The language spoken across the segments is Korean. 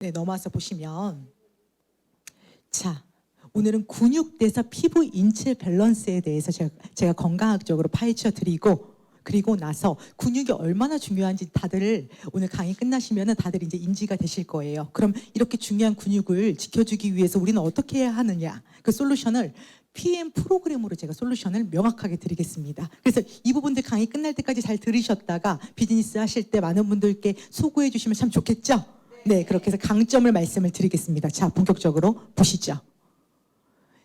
네, 넘어와서 보시면, 자, 오늘은 근육 대사 피부 인체 밸런스에 대해서 제가 건강학적으로 파헤쳐 드리고, 그리고 나서 근육이 얼마나 중요한지 다들 오늘 강의 끝나시면은 다들 이제 인지가 되실 거예요. 그럼 이렇게 중요한 근육을 지켜주기 위해서 우리는 어떻게 해야 하느냐, 그 솔루션을 PM 프로그램으로 제가 솔루션을 명확하게 드리겠습니다. 그래서 이 부분들 강의 끝날 때까지 잘 들으셨다가 비즈니스 하실 때 많은 분들께 소구해 주시면 참 좋겠죠? 네, 그렇게 해서 강점을 말씀을 드리겠습니다. 자, 본격적으로 보시죠.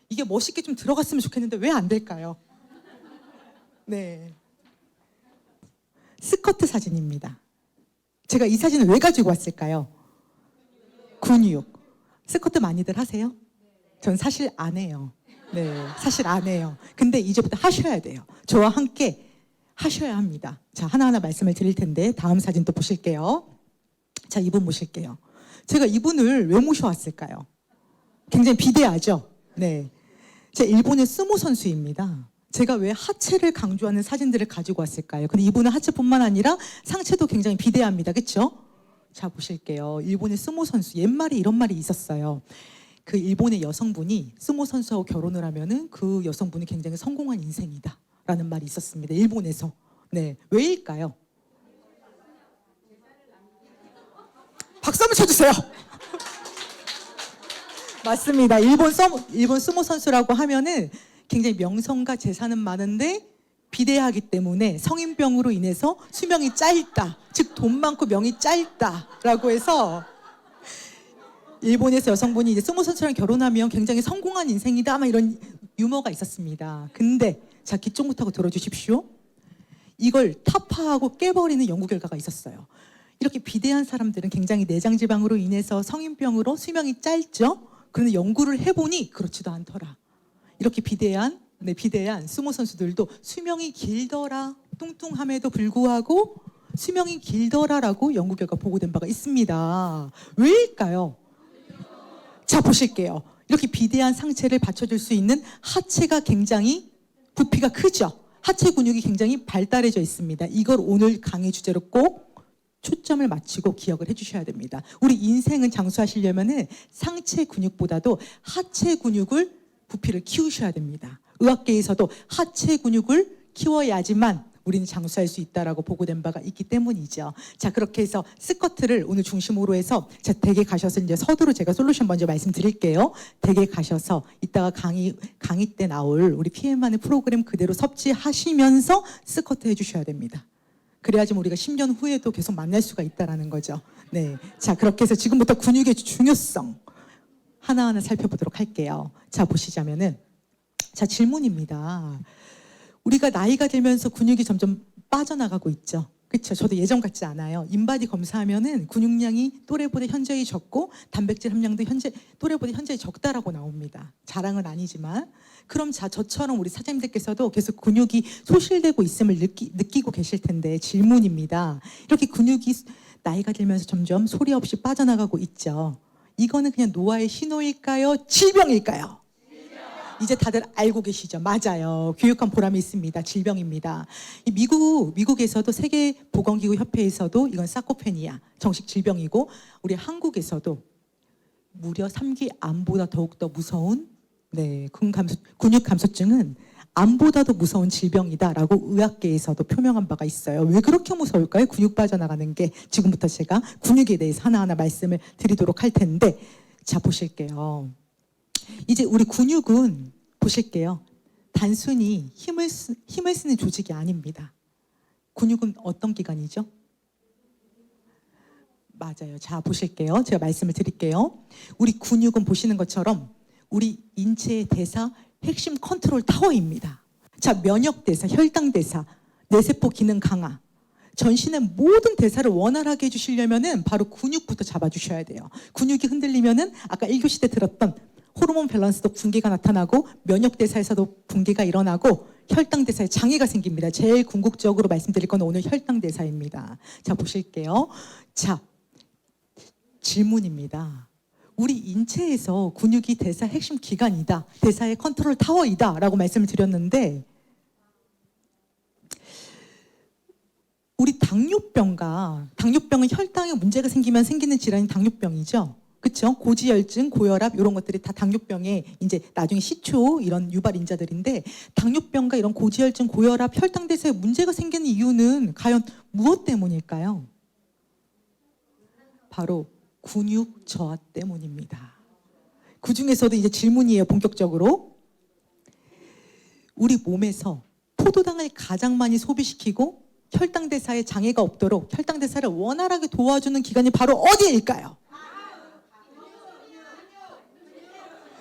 이게 멋있게 좀 들어갔으면 좋겠는데 왜 안 될까요? 네. 스커트 사진입니다. 제가 이 사진을 왜 가지고 왔을까요? 근육. 스커트 많이들 하세요? 전 사실 안 해요. 네, 사실 안 해요. 근데 이제부터 하셔야 돼요. 저와 함께 하셔야 합니다. 자, 하나하나 말씀을 드릴 텐데 다음 사진 또 보실게요. 자, 이분 모실게요. 제가 이분을 왜 모셔왔을까요? 굉장히 비대하죠? 네. 제 일본의 스모 선수입니다. 제가 왜 하체를 강조하는 사진들을 가지고 왔을까요? 근데 이분은 하체뿐만 아니라 상체도 굉장히 비대합니다. 그렇죠? 자, 보실게요. 일본의 스모 선수. 옛말에 이런 말이 있었어요. 그 일본의 여성분이 스모 선수하고 결혼을 하면은 그 여성분이 굉장히 성공한 인생이다 라는 말이 있었습니다. 일본에서. 네. 왜일까요? 박수 한번 쳐주세요. 맞습니다. 일본 스모 선수라고 하면은 굉장히 명성과 재산은 많은데 비대하기 때문에 성인병으로 인해서 수명이 짧다. 즉 돈 많고 명이 짧다라고 해서 일본에서 여성분이 이제 스모 선수랑 결혼하면 굉장히 성공한 인생이다. 아마 이런 유머가 있었습니다. 근데 자, 귀 쫑긋하고 들어주십시오. 이걸 타파하고 깨버리는 연구 결과가 있었어요. 이렇게 비대한 사람들은 굉장히 내장 지방으로 인해서 성인병으로 수명이 짧죠. 그런데 연구를 해보니 그렇지도 않더라. 이렇게 비대한 스모 선수들도 수명이 길더라. 뚱뚱함에도 불구하고 수명이 길더라라고 연구 결과 보고된 바가 있습니다. 왜일까요? 자, 보실게요. 이렇게 비대한 상체를 받쳐줄 수 있는 하체가 굉장히 부피가 크죠. 하체 근육이 굉장히 발달해져 있습니다. 이걸 오늘 강의 주제로 꼭 초점을 맞추고 기억을 해주셔야 됩니다. 우리 인생은 장수하시려면은 상체 근육보다도 하체 근육을 부피를 키우셔야 됩니다. 의학계에서도 하체 근육을 키워야지만 우리는 장수할 수 있다라고 보고된 바가 있기 때문이죠. 자, 그렇게 해서 스커트를 오늘 중심으로 해서 자, 댁에 가셔서 이제 서두로 제가 솔루션 먼저 말씀드릴게요. 댁에 가셔서 이따가 강의 때 나올 우리 PM만의 프로그램 그대로 섭취하시면서 스커트 해주셔야 됩니다. 그래야지 우리가 10년 후에도 계속 만날 수가 있다라는 거죠. 네. 자, 그렇게 해서 지금부터 근육의 중요성 하나하나 살펴보도록 할게요. 자, 보시자면은 자, 질문입니다. 우리가 나이가 들면서 근육이 점점 빠져나가고 있죠. 그렇죠? 저도 예전 같지 않아요. 인바디 검사하면은 근육량이 또래보다 현저히 적고 단백질 함량도 또래보다 현저히 적다라고 나옵니다. 자랑은 아니지만. 그럼 자, 저처럼 우리 사장님들께서도 계속 근육이 소실되고 있음을 느끼고 계실 텐데 질문입니다. 이렇게 근육이 나이가 들면서 점점 소리 없이 빠져나가고 있죠. 이거는 그냥 노화의 신호일까요? 질병일까요? 이제 다들 알고 계시죠? 맞아요. 교육한 보람이 있습니다. 질병입니다. 미국에서도 세계보건기구 협회에서도 이건 사코페니아 정식 질병이고 우리 한국에서도 무려 3기 암보다 더욱더 무서운 근육 감소증은 암보다도 무서운 질병이다라고 의학계에서도 표명한 바가 있어요. 왜 그렇게 무서울까요? 근육 빠져나가는 게. 지금부터 제가 근육에 대해서 하나하나 말씀을 드리도록 할 텐데 자, 보실게요. 이제 우리 근육은 보실게요. 단순히 힘을 쓰는 조직이 아닙니다. 근육은 어떤 기관이죠? 맞아요. 자, 보실게요. 제가 말씀을 드릴게요. 우리 근육은 보시는 것처럼 우리 인체의 대사 핵심 컨트롤 타워입니다. 자, 면역 대사, 혈당 대사, 뇌세포 기능 강화, 전신의 모든 대사를 원활하게 해주시려면은 바로 근육부터 잡아주셔야 돼요. 근육이 흔들리면은 아까 1교시 때 들었던 호르몬 밸런스도 붕괴가 나타나고 면역 대사에서도 붕괴가 일어나고 혈당 대사에 장애가 생깁니다. 제일 궁극적으로 말씀드릴 건 오늘 혈당 대사입니다. 자, 보실게요. 자, 질문입니다. 우리 인체에서 근육이 대사 핵심 기관이다. 대사의 컨트롤 타워이다. 라고 말씀을 드렸는데 우리 당뇨병은 혈당에 문제가 생기면 생기는 질환이 당뇨병이죠. 그렇죠? 고지혈증, 고혈압 이런 것들이 다 당뇨병의 이제 나중에 시초 이런 유발 인자들인데 당뇨병과 이런 고지혈증, 고혈압, 혈당대사에 문제가 생기는 이유는 과연 무엇 때문일까요? 바로 근육 저하 때문입니다. 그 중에서도 이제 질문이에요, 본격적으로. 우리 몸에서 포도당을 가장 많이 소비시키고 혈당대사에 장애가 없도록 혈당대사를 원활하게 도와주는 기관이 바로 어디일까요?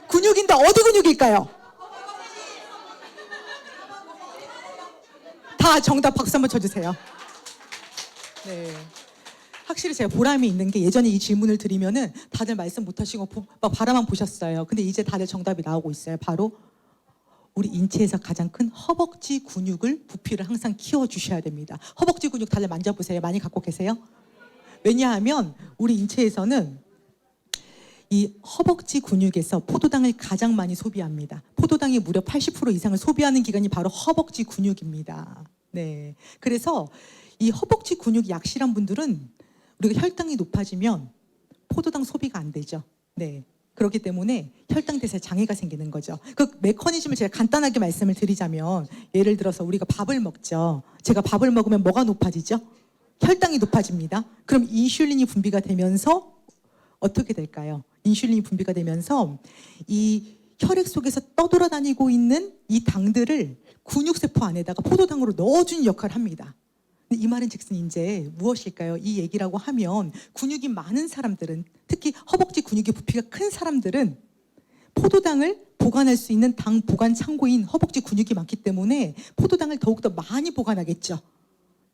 근육인데 어디 근육일까요? 다 정답 박수 한번 쳐주세요. 네. 확실히 제가 보람이 있는 게 예전에 이 질문을 드리면은 다들 말씀 못 하시고 바라만 보셨어요. 근데 이제 다들 정답이 나오고 있어요. 바로 우리 인체에서 가장 큰 허벅지 근육을 부피를 항상 키워주셔야 됩니다. 허벅지 근육 다들 만져보세요. 많이 갖고 계세요? 왜냐하면 우리 인체에서는 이 허벅지 근육에서 포도당을 가장 많이 소비합니다. 포도당이 무려 80% 이상을 소비하는 기관이 바로 허벅지 근육입니다. 네. 그래서 이 허벅지 근육이 약실한 분들은 우리가 혈당이 높아지면 포도당 소비가 안 되죠. 네. 그렇기 때문에 혈당 대사에 장애가 생기는 거죠. 그 메커니즘을 제가 간단하게 말씀을 드리자면 예를 들어서 우리가 밥을 먹죠. 제가 밥을 먹으면 뭐가 높아지죠? 혈당이 높아집니다. 그럼 인슐린이 분비가 되면서 어떻게 될까요? 인슐린이 분비가 되면서 이 혈액 속에서 떠돌아다니고 있는 이 당들을 근육세포 안에다가 포도당으로 넣어주는 역할을 합니다. 이 말은 즉슨 이제 무엇일까요? 이 얘기라고 하면 근육이 많은 사람들은, 특히 허벅지 근육의 부피가 큰 사람들은 포도당을 보관할 수 있는 당 보관 창고인 허벅지 근육이 많기 때문에 포도당을 더욱더 많이 보관하겠죠.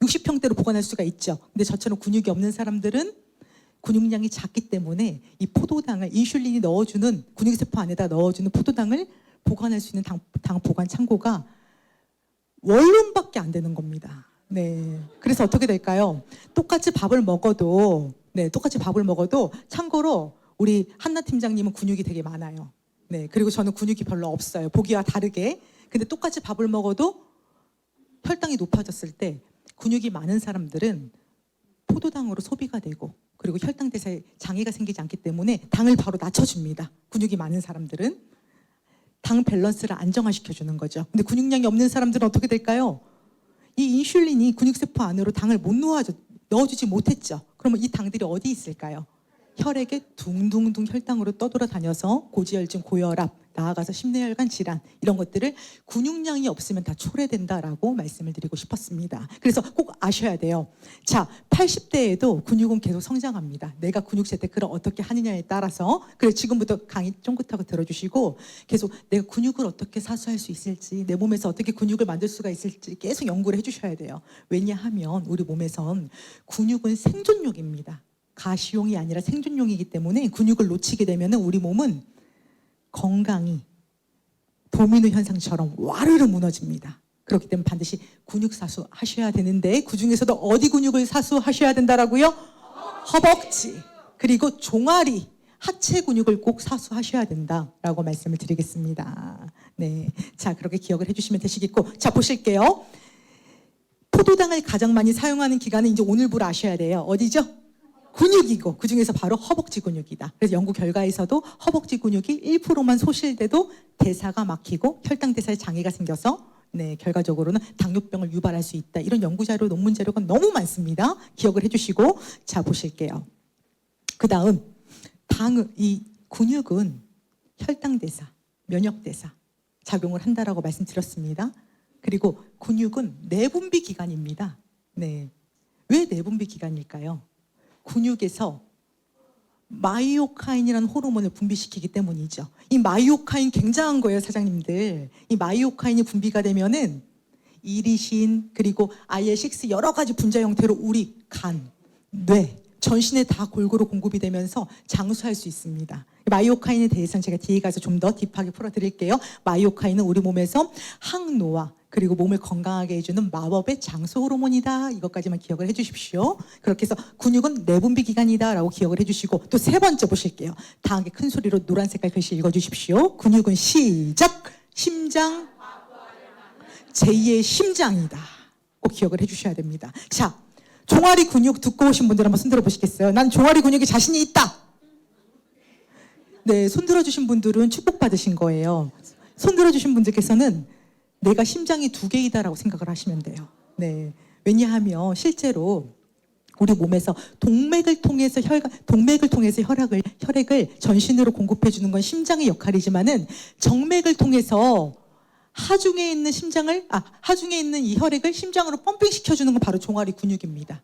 60평대로 보관할 수가 있죠. 근데 저처럼 근육이 없는 사람들은 근육량이 작기 때문에 이 포도당을 인슐린이 넣어주는 근육세포 안에다 넣어주는 포도당을 보관할 수 있는 당 보관 창고가 원룸밖에 안 되는 겁니다. 네. 그래서 어떻게 될까요? 똑같이 밥을 먹어도 참고로 우리 한나 팀장님은 근육이 되게 많아요. 네. 그리고 저는 근육이 별로 없어요. 보기와 다르게. 근데 똑같이 밥을 먹어도 혈당이 높아졌을 때 근육이 많은 사람들은 포도당으로 소비가 되고 그리고 혈당 대사에 장애가 생기지 않기 때문에 당을 바로 낮춰줍니다. 근육이 많은 사람들은 당 밸런스를 안정화시켜 주는 거죠. 근데 근육량이 없는 사람들은 어떻게 될까요? 이 인슐린이 근육세포 안으로 당을 못 넣어주지 못했죠. 그러면 이 당들이 어디 있을까요? 혈액에 둥둥둥 혈당으로 떠돌아다녀서 고지혈증, 고혈압, 나아가서 심내혈관 질환 이런 것들을 근육량이 없으면 다 초래된다라고 말씀을 드리고 싶었습니다. 그래서 꼭 아셔야 돼요. 자, 80대에도 근육은 계속 성장합니다. 내가 근육 재테크를 어떻게 하느냐에 따라서. 그래서 지금부터 강의 쫑긋하고 들어주시고 계속 내가 근육을 어떻게 사수할 수 있을지, 내 몸에서 어떻게 근육을 만들 수가 있을지 계속 연구를 해주셔야 돼요. 왜냐하면 우리 몸에선 근육은 생존용입니다. 가시용이 아니라 생존용이기 때문에 근육을 놓치게 되면 우리 몸은 건강이 도미노 현상처럼 와르르 무너집니다. 그렇기 때문에 반드시 근육 사수하셔야 되는데 그중에서도 어디 근육을 사수하셔야 된다라고요? 허벅지, 그리고 종아리, 하체 근육을 꼭 사수하셔야 된다라고 말씀을 드리겠습니다. 네, 자 그렇게 기억을 해주시면 되시겠고, 자 보실게요. 포도당을 가장 많이 사용하는 기관은 이제 오늘부로 아셔야 돼요. 어디죠? 근육이고 그중에서 바로 허벅지 근육이다. 그래서 연구 결과에서도 허벅지 근육이 1%만 소실돼도 대사가 막히고 혈당 대사에 장애가 생겨서 네, 결과적으로는 당뇨병을 유발할 수 있다. 이런 연구 자료, 논문 자료가 너무 많습니다. 기억을 해주시고, 자 보실게요. 그 다음 이 근육은 혈당 대사, 면역 대사 작용을 한다라고 말씀드렸습니다. 그리고 근육은 내분비 기관입니다. 네, 왜 내분비 기관일까요? 근육에서 마이오카인이라는 호르몬을 분비시키기 때문이죠. 이 마이오카인 굉장한 거예요, 사장님들. 이 마이오카인이 분비가 되면은 이리신 그리고 IL6 여러 가지 분자 형태로 우리 간, 뇌, 전신에 다 골고루 공급이 되면서 장수할 수 있습니다. 마이오카인에 대해서는 제가 뒤에 가서 좀 더 딥하게 풀어드릴게요. 마이오카인은 우리 몸에서 항노화 그리고 몸을 건강하게 해주는 마법의 장수 호르몬이다. 이것까지만 기억을 해주십시오. 그렇게 해서 근육은 내분비 기관이다 라고 기억을 해주시고, 또 세 번째 보실게요. 다 함께 큰 소리로 노란 색깔 글씨 읽어주십시오. 근육은 시작! 심장, 제2의 심장이다. 꼭 기억을 해주셔야 됩니다. 자, 종아리 근육 두꺼우신 분들 한번 손들어 보시겠어요? 난 종아리 근육에 자신이 있다. 네, 손 들어주신 분들은 축복받으신 거예요. 손 들어주신 분들께서는 내가 심장이 2개이다라고 생각을 하시면 돼요. 네. 왜냐하면 실제로 우리 몸에서 동맥을 통해서 혈액을 전신으로 공급해 주는 건 심장의 역할이지만은 정맥을 통해서 하중에 있는 하중에 있는 이 혈액을 심장으로 펌핑 시켜 주는 건 바로 종아리 근육입니다.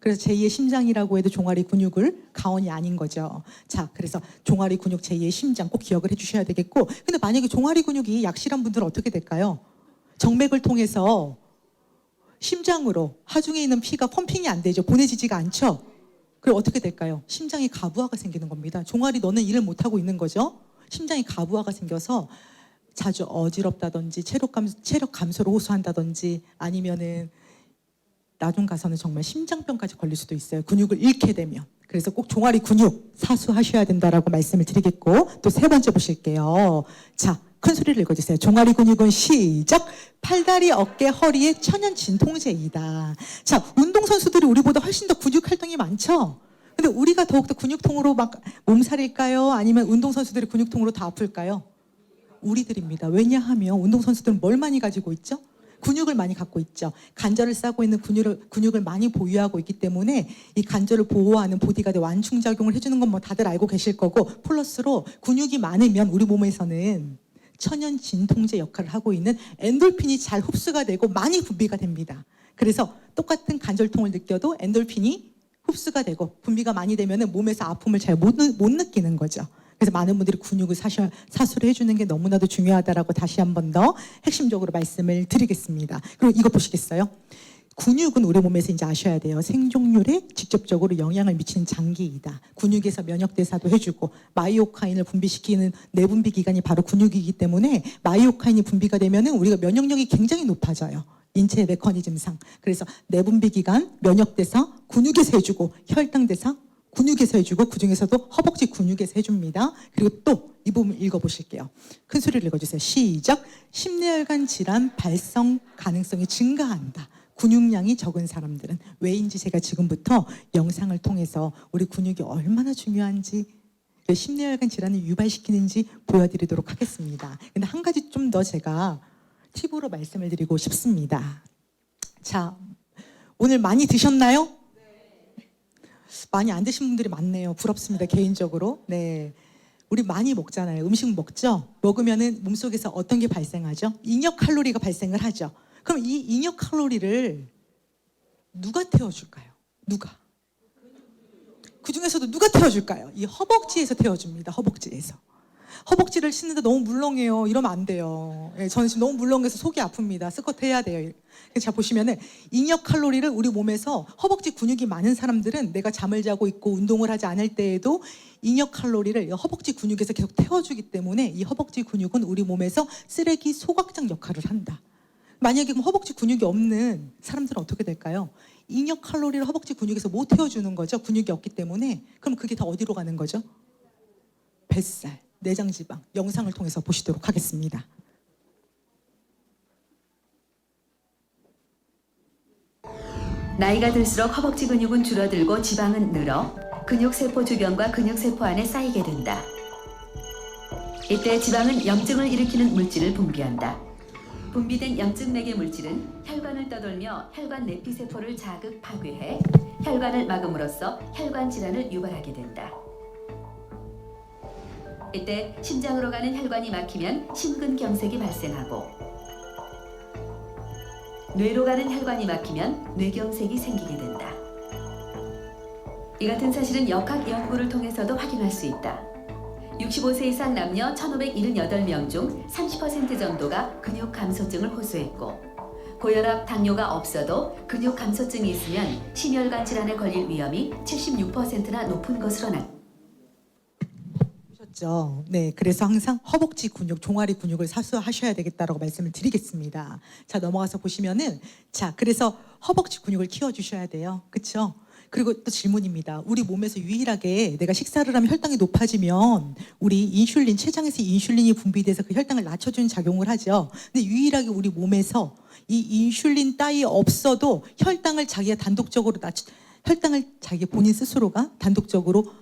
그래서 제2의 심장이라고 해도 종아리 근육을 가언이 아닌 거죠. 자, 그래서 종아리 근육 제2의 심장 꼭 기억을 해 주셔야 되겠고, 근데 만약에 종아리 근육이 약실한 분들은 어떻게 될까요? 정맥을 통해서 심장으로 하중에 있는 피가 펌핑이 안 되죠. 보내지지가 않죠. 그럼 어떻게 될까요? 심장이 가부하가 생기는 겁니다. 종아리 너는 일을 못하고 있는 거죠. 심장이 가부하가 생겨서 자주 어지럽다든지 체력 감소를 호소한다든지 아니면은 나중 가서는 정말 심장병까지 걸릴 수도 있어요. 근육을 잃게 되면. 그래서 꼭 종아리 근육 사수하셔야 된다라고 말씀을 드리겠고, 또 3번째 보실게요. 자, 큰 소리를 읽어주세요. 종아리 근육은 시작. 팔다리, 어깨, 허리의 천연 진통제이다. 자, 운동선수들이 우리보다 훨씬 더 근육 활동이 많죠? 근데 우리가 더욱더 근육통으로 막 몸살일까요? 아니면 운동선수들이 근육통으로 더 아플까요? 우리들입니다. 왜냐하면 운동선수들은 뭘 많이 가지고 있죠? 근육을 많이 갖고 있죠. 관절을 싸고 있는 근육을 많이 보유하고 있기 때문에 이 관절을 보호하는 보디가드 완충작용을 해주는 건 뭐 다들 알고 계실 거고, 플러스로 근육이 많으면 우리 몸에서는 천연 진통제 역할을 하고 있는 엔돌핀이 잘 흡수가 되고 많이 분비가 됩니다. 그래서 똑같은 관절통을 느껴도 엔돌핀이 흡수가 되고 분비가 많이 되면 몸에서 아픔을 잘 못 느끼는 거죠. 그래서 많은 분들이 근육을 사수를 해주는 게 너무나도 중요하다라고 다시 한 번 더 핵심적으로 말씀을 드리겠습니다. 그리고 이거 보시겠어요? 근육은 우리 몸에서 이제 아셔야 돼요. 생존율에 직접적으로 영향을 미치는 장기이다. 근육에서 면역대사도 해주고 마이오카인을 분비시키는 내분비 기관이 바로 근육이기 때문에 마이오카인이 분비가 되면 우리가 면역력이 굉장히 높아져요. 인체의 메커니즘상. 그래서 내분비 기관, 면역대사, 근육에서 해주고 혈당대사, 근육에서 해주고 그중에서도 허벅지 근육에서 해줍니다. 그리고 또 이 부분 읽어보실게요. 큰 소리를 읽어주세요. 시작. 심뇌혈관 질환 발생 가능성이 증가한다. 근육량이 적은 사람들은. 왜인지 제가 지금부터 영상을 통해서 우리 근육이 얼마나 중요한지, 심뇌혈관 질환을 유발시키는지 보여드리도록 하겠습니다. 근데 한 가지 좀 더 제가 팁으로 말씀을 드리고 싶습니다. 자, 오늘 많이 드셨나요? 많이 안 드신 분들이 많네요. 부럽습니다, 개인적으로. 네. 우리 많이 먹잖아요. 음식 먹죠? 먹으면은 몸속에서 어떤 게 발생하죠? 잉여 칼로리가 발생을 하죠. 그럼 이 잉여 칼로리를 누가 태워줄까요? 누가? 그 중에서도 누가 태워줄까요? 이 허벅지에서 태워줍니다. 허벅지에서. 허벅지를 씻는데 너무 물렁해요. 이러면 안 돼요. 예, 저는 지금 너무 물렁해서 속이 아픕니다. 스쿼트 해야 돼요. 그래서 자 보시면은 잉여 칼로리를 우리 몸에서 허벅지 근육이 많은 사람들은 내가 잠을 자고 있고 운동을 하지 않을 때에도 잉여 칼로리를 허벅지 근육에서 계속 태워주기 때문에 이 허벅지 근육은 우리 몸에서 쓰레기 소각장 역할을 한다. 만약에 그럼 허벅지 근육이 없는 사람들은 어떻게 될까요? 잉여 칼로리를 허벅지 근육에서 못 태워주는 거죠. 근육이 없기 때문에. 그럼 그게 다 어디로 가는 거죠? 뱃살, 내장지방. 영상을 통해서 보시도록 하겠습니다. 나이가 들수록 허벅지 근육은 줄어들고 지방은 늘어 근육세포 주변과 근육세포 안에 쌓이게 된다. 이때 지방은 염증을 일으키는 물질을 분비한다. 분비된 염증 내계 물질은 혈관을 떠돌며 혈관 내피세포를 자극 파괴해 혈관을 막음으로써 혈관 질환을 유발하게 된다. 이때 심장으로 가는 혈관이 막히면 심근경색이 발생하고 뇌로 가는 혈관이 막히면 뇌경색이 생기게 된다. 이 같은 사실은 역학 연구를 통해서도 확인할 수 있다. 65세 이상 남녀 1,578명 중 30% 정도가 근육 감소증을 호소했고 고혈압, 당뇨가 없어도 근육 감소증이 있으면 심혈관 질환에 걸릴 위험이 76%나 높은 것으로 나타났다. 네, 그래서 항상 허벅지 근육, 종아리 근육을 사수하셔야 되겠다라고 말씀을 드리겠습니다. 자, 넘어가서 보시면은, 자, 그래서 허벅지 근육을 키워주셔야 돼요. 그렇죠? 그리고 또 질문입니다. 우리 몸에서 유일하게 내가 식사를 하면 혈당이 높아지면 우리 인슐린, 췌장에서 인슐린이 분비돼서 그 혈당을 낮춰주는 작용을 하죠. 근데 유일하게 우리 몸에서 이 인슐린 따위 없어도 혈당을 자기가 본인 스스로가 단독적으로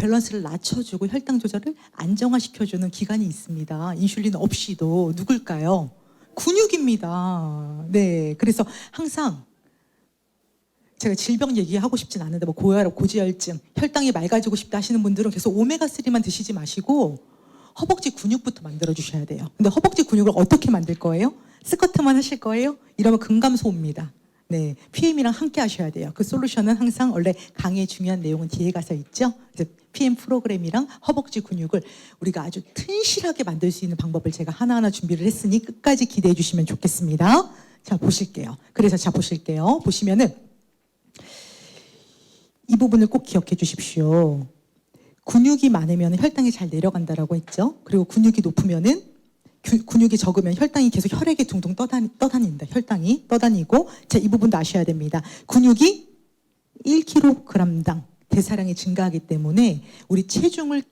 밸런스를 낮춰주고 혈당 조절을 안정화시켜주는 기관이 있습니다. 인슐린 없이도. 누굴까요? 근육입니다. 네, 그래서 항상 제가 질병 얘기하고 싶진 않은데 뭐 고혈압, 고지혈증, 혈당이 맑아지고 싶다 하시는 분들은 계속 오메가3만 드시지 마시고 허벅지 근육부터 만들어 주셔야 돼요. 근데 허벅지 근육을 어떻게 만들 거예요? 스쿼트만 하실 거예요? 이러면 근감소입니다. 네, PM이랑 함께 하셔야 돼요. 그 솔루션은 항상 원래 강의의 중요한 내용은 뒤에 가서 있죠. 그래서 PM 프로그램이랑 허벅지 근육을 우리가 아주 튼실하게 만들 수 있는 방법을 제가 하나하나 준비를 했으니 끝까지 기대해 주시면 좋겠습니다. 자, 보실게요. 그래서 자, 보실게요. 보시면은 이 부분을 꼭 기억해 주십시오. 근육이 많으면 혈당이 잘 내려간다라고 했죠. 그리고 근육이 높으면은 근육이 적으면 혈당이 계속 혈액에 둥둥 떠다닌다. 혈당이 떠다니고, 자, 이 부분도 아셔야 됩니다. 근육이 1kg당 대사량이 증가하기 때문에 우리 체중을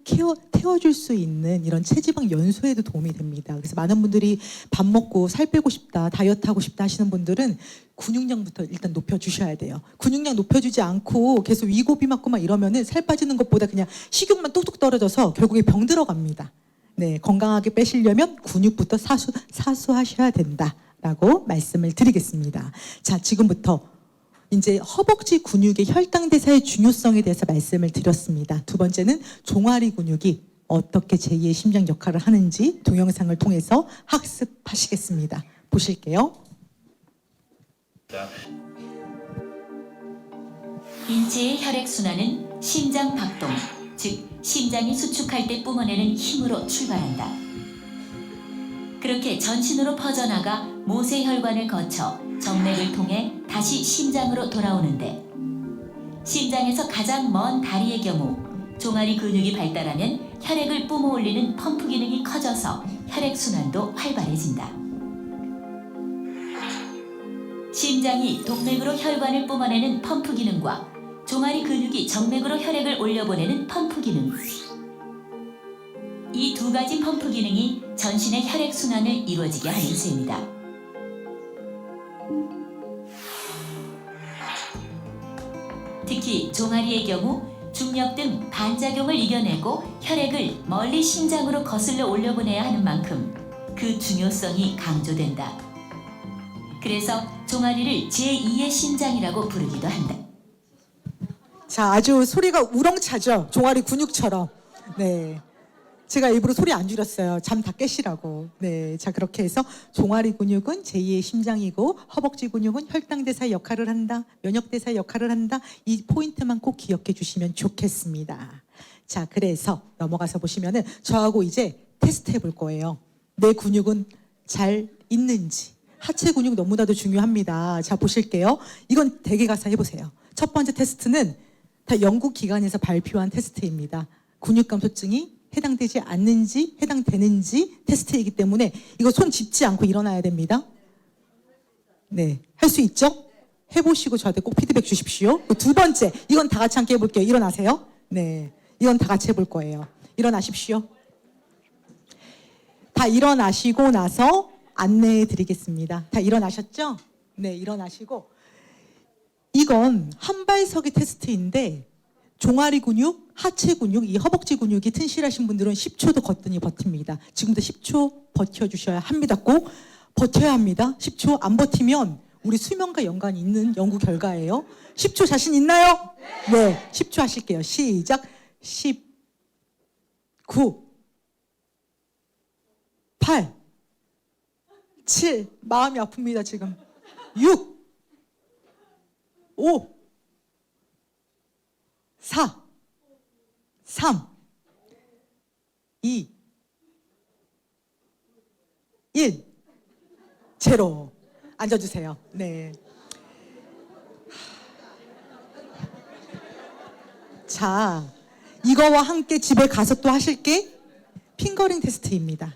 태워줄 수 있는 이런 체지방 연소에도 도움이 됩니다. 그래서 많은 분들이 밥 먹고 살 빼고 싶다, 다이어트 하고 싶다 하시는 분들은 근육량부터 일단 높여주셔야 돼요. 근육량 높여주지 않고 계속 위고비 맞고 막 이러면은 살 빠지는 것보다 그냥 식욕만 뚝뚝 떨어져서 결국에 병 들어갑니다. 네, 건강하게 빼시려면 근육부터 사수하셔야 된다라고 말씀을 드리겠습니다. 자, 지금부터 이제 허벅지 근육의 혈당 대사의 중요성에 대해서 말씀을 드렸습니다. 두 번째는 종아리 근육이 어떻게 제2의 심장 역할을 하는지 동영상을 통해서 학습하시겠습니다. 보실게요. 인체의 혈액순환은 심장 박동, 즉 심장이 수축할 때 뿜어내는 힘으로 출발한다. 그렇게 전신으로 퍼져나가 모세혈관을 거쳐 정맥을 통해 다시 심장으로 돌아오는데, 심장에서 가장 먼 다리의 경우 종아리 근육이 발달하면 혈액을 뿜어올리는 펌프 기능이 커져서 혈액순환도 활발해진다. 심장이 동맥으로 혈관을 뿜어내는 펌프 기능과 종아리 근육이 정맥으로 혈액을 올려보내는 펌프 기능, 이 두 가지 펌프 기능이 전신의 혈액순환을 이루어지게 하는 셈이다. 특히 종아리의 경우 중력 등 반작용을 이겨내고 혈액을 멀리 심장으로 거슬러 올려보내야 하는 만큼 그 중요성이 강조된다. 그래서 종아리를 제2의 심장이라고 부르기도 한다. 자, 아주 소리가 우렁차죠. 종아리 근육처럼. 네. 제가 일부러 소리 안 줄였어요. 잠 다 깨시라고. 네. 자, 그렇게 해서 종아리 근육은 제2의 심장이고 허벅지 근육은 혈당대사 역할을 한다. 면역대사 역할을 한다. 이 포인트만 꼭 기억해 주시면 좋겠습니다. 자, 그래서 넘어가서 보시면은 저하고 이제 테스트 해볼 거예요. 내 근육은 잘 있는지. 하체 근육 너무나도 중요합니다. 자, 보실게요. 이건 댁에 가서 해보세요. 첫 번째 테스트는 다 영국 기관에서 발표한 테스트입니다. 근육 감소증이 해당되지 않는지 해당되는지 테스트이기 때문에 이거 손 짚지 않고 일어나야 됩니다. 네, 할 수 있죠? 해보시고 저한테 꼭 피드백 주십시오. 두 번째, 이건 다 같이 함께 해볼게요. 일어나세요. 네, 이건 다 같이 해볼 거예요. 일어나십시오. 다 일어나시고 나서 안내해 드리겠습니다. 다 일어나셨죠? 네, 일어나시고 이건 한발서기 테스트인데 종아리 근육, 하체 근육, 이 허벅지 근육이 튼실하신 분들은 10초도 거뜬히 버팁니다. 지금부터 10초 버텨주셔야 합니다. 꼭 버텨야 합니다. 10초 안 버티면 우리 수명과 연관이 있는 연구 결과예요. 10초 자신 있나요? 네, 10초 하실게요. 시작. 10, 9, 8, 7, 마음이 아픕니다 지금. 6, 5, 4, 3, 2, 1, 제로. 앉아주세요. 네. 자, 이거와 함께 집에 가서 또 하실 게 핑거링 테스트입니다.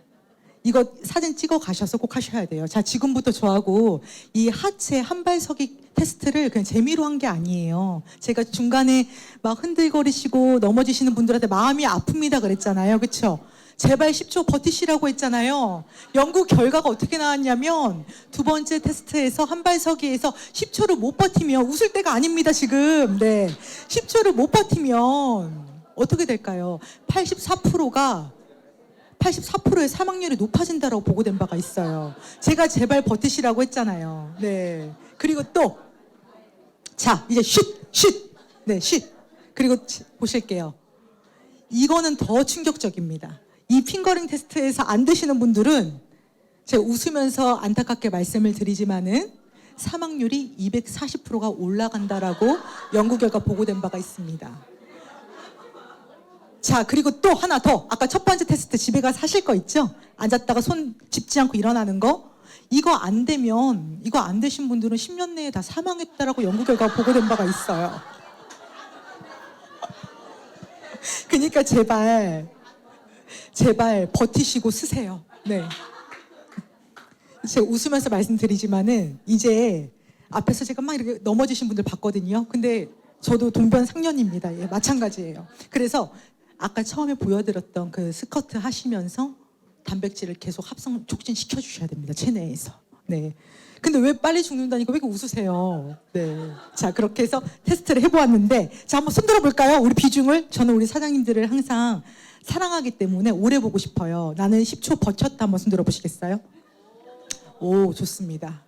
이거 사진 찍어 가셔서 꼭 하셔야 돼요. 자, 지금부터 저하고 이 하체 한발서기 테스트를 그냥 재미로 한 게 아니에요. 제가 중간에 막 흔들거리시고 넘어지시는 분들한테 마음이 아픕니다 그랬잖아요. 그렇죠? 제발 10초 버티시라고 했잖아요. 연구 결과가 어떻게 나왔냐면 두 번째 테스트에서 한발서기에서 10초를 못 버티면 웃을 때가 아닙니다 지금. 네, 10초를 못 버티면 어떻게 될까요? 84%의 사망률이 높아진다고 보고된 바가 있어요. 제가 제발 버티시라고 했잖아요. 네. 그리고 또, 자, 이제 쉿! 네, 쉿! 그리고 보실게요. 이거는 더 충격적입니다. 이 핑거링 테스트에서 안 되시는 분들은 제가 웃으면서 안타깝게 말씀을 드리지만은 사망률이 240%가 올라간다라고 연구 결과 보고된 바가 있습니다. 자, 그리고 또 하나 더. 아까 첫 번째 테스트 집에 가서 하실 거 있죠? 앉았다가 손 짚지 않고 일어나는 거. 이거 안 되신 분들은 10년 내에 다 사망했다라고 연구 결과가 보고된 바가 있어요. 그러니까 제발 버티시고 쓰세요. 네. 제가 웃으면서 말씀드리지만은 이제 앞에서 제가 막 이렇게 넘어지신 분들 봤거든요. 근데 저도 동변상련입니다. 예, 마찬가지예요. 그래서 아까 처음에 보여드렸던 그 스쿼트 하시면서 단백질을 계속 합성 촉진시켜 주셔야 됩니다. 체내에서. 네. 근데 왜 빨리 죽는다니까 왜 이렇게 웃으세요? 네. 자, 그렇게 해서 테스트를 해보았는데, 자, 한번 손들어 볼까요? 우리 비중을. 저는 우리 사장님들을 항상 사랑하기 때문에 오래 보고 싶어요. 나는 10초 버텼다. 한번 손들어 보시겠어요? 오, 좋습니다.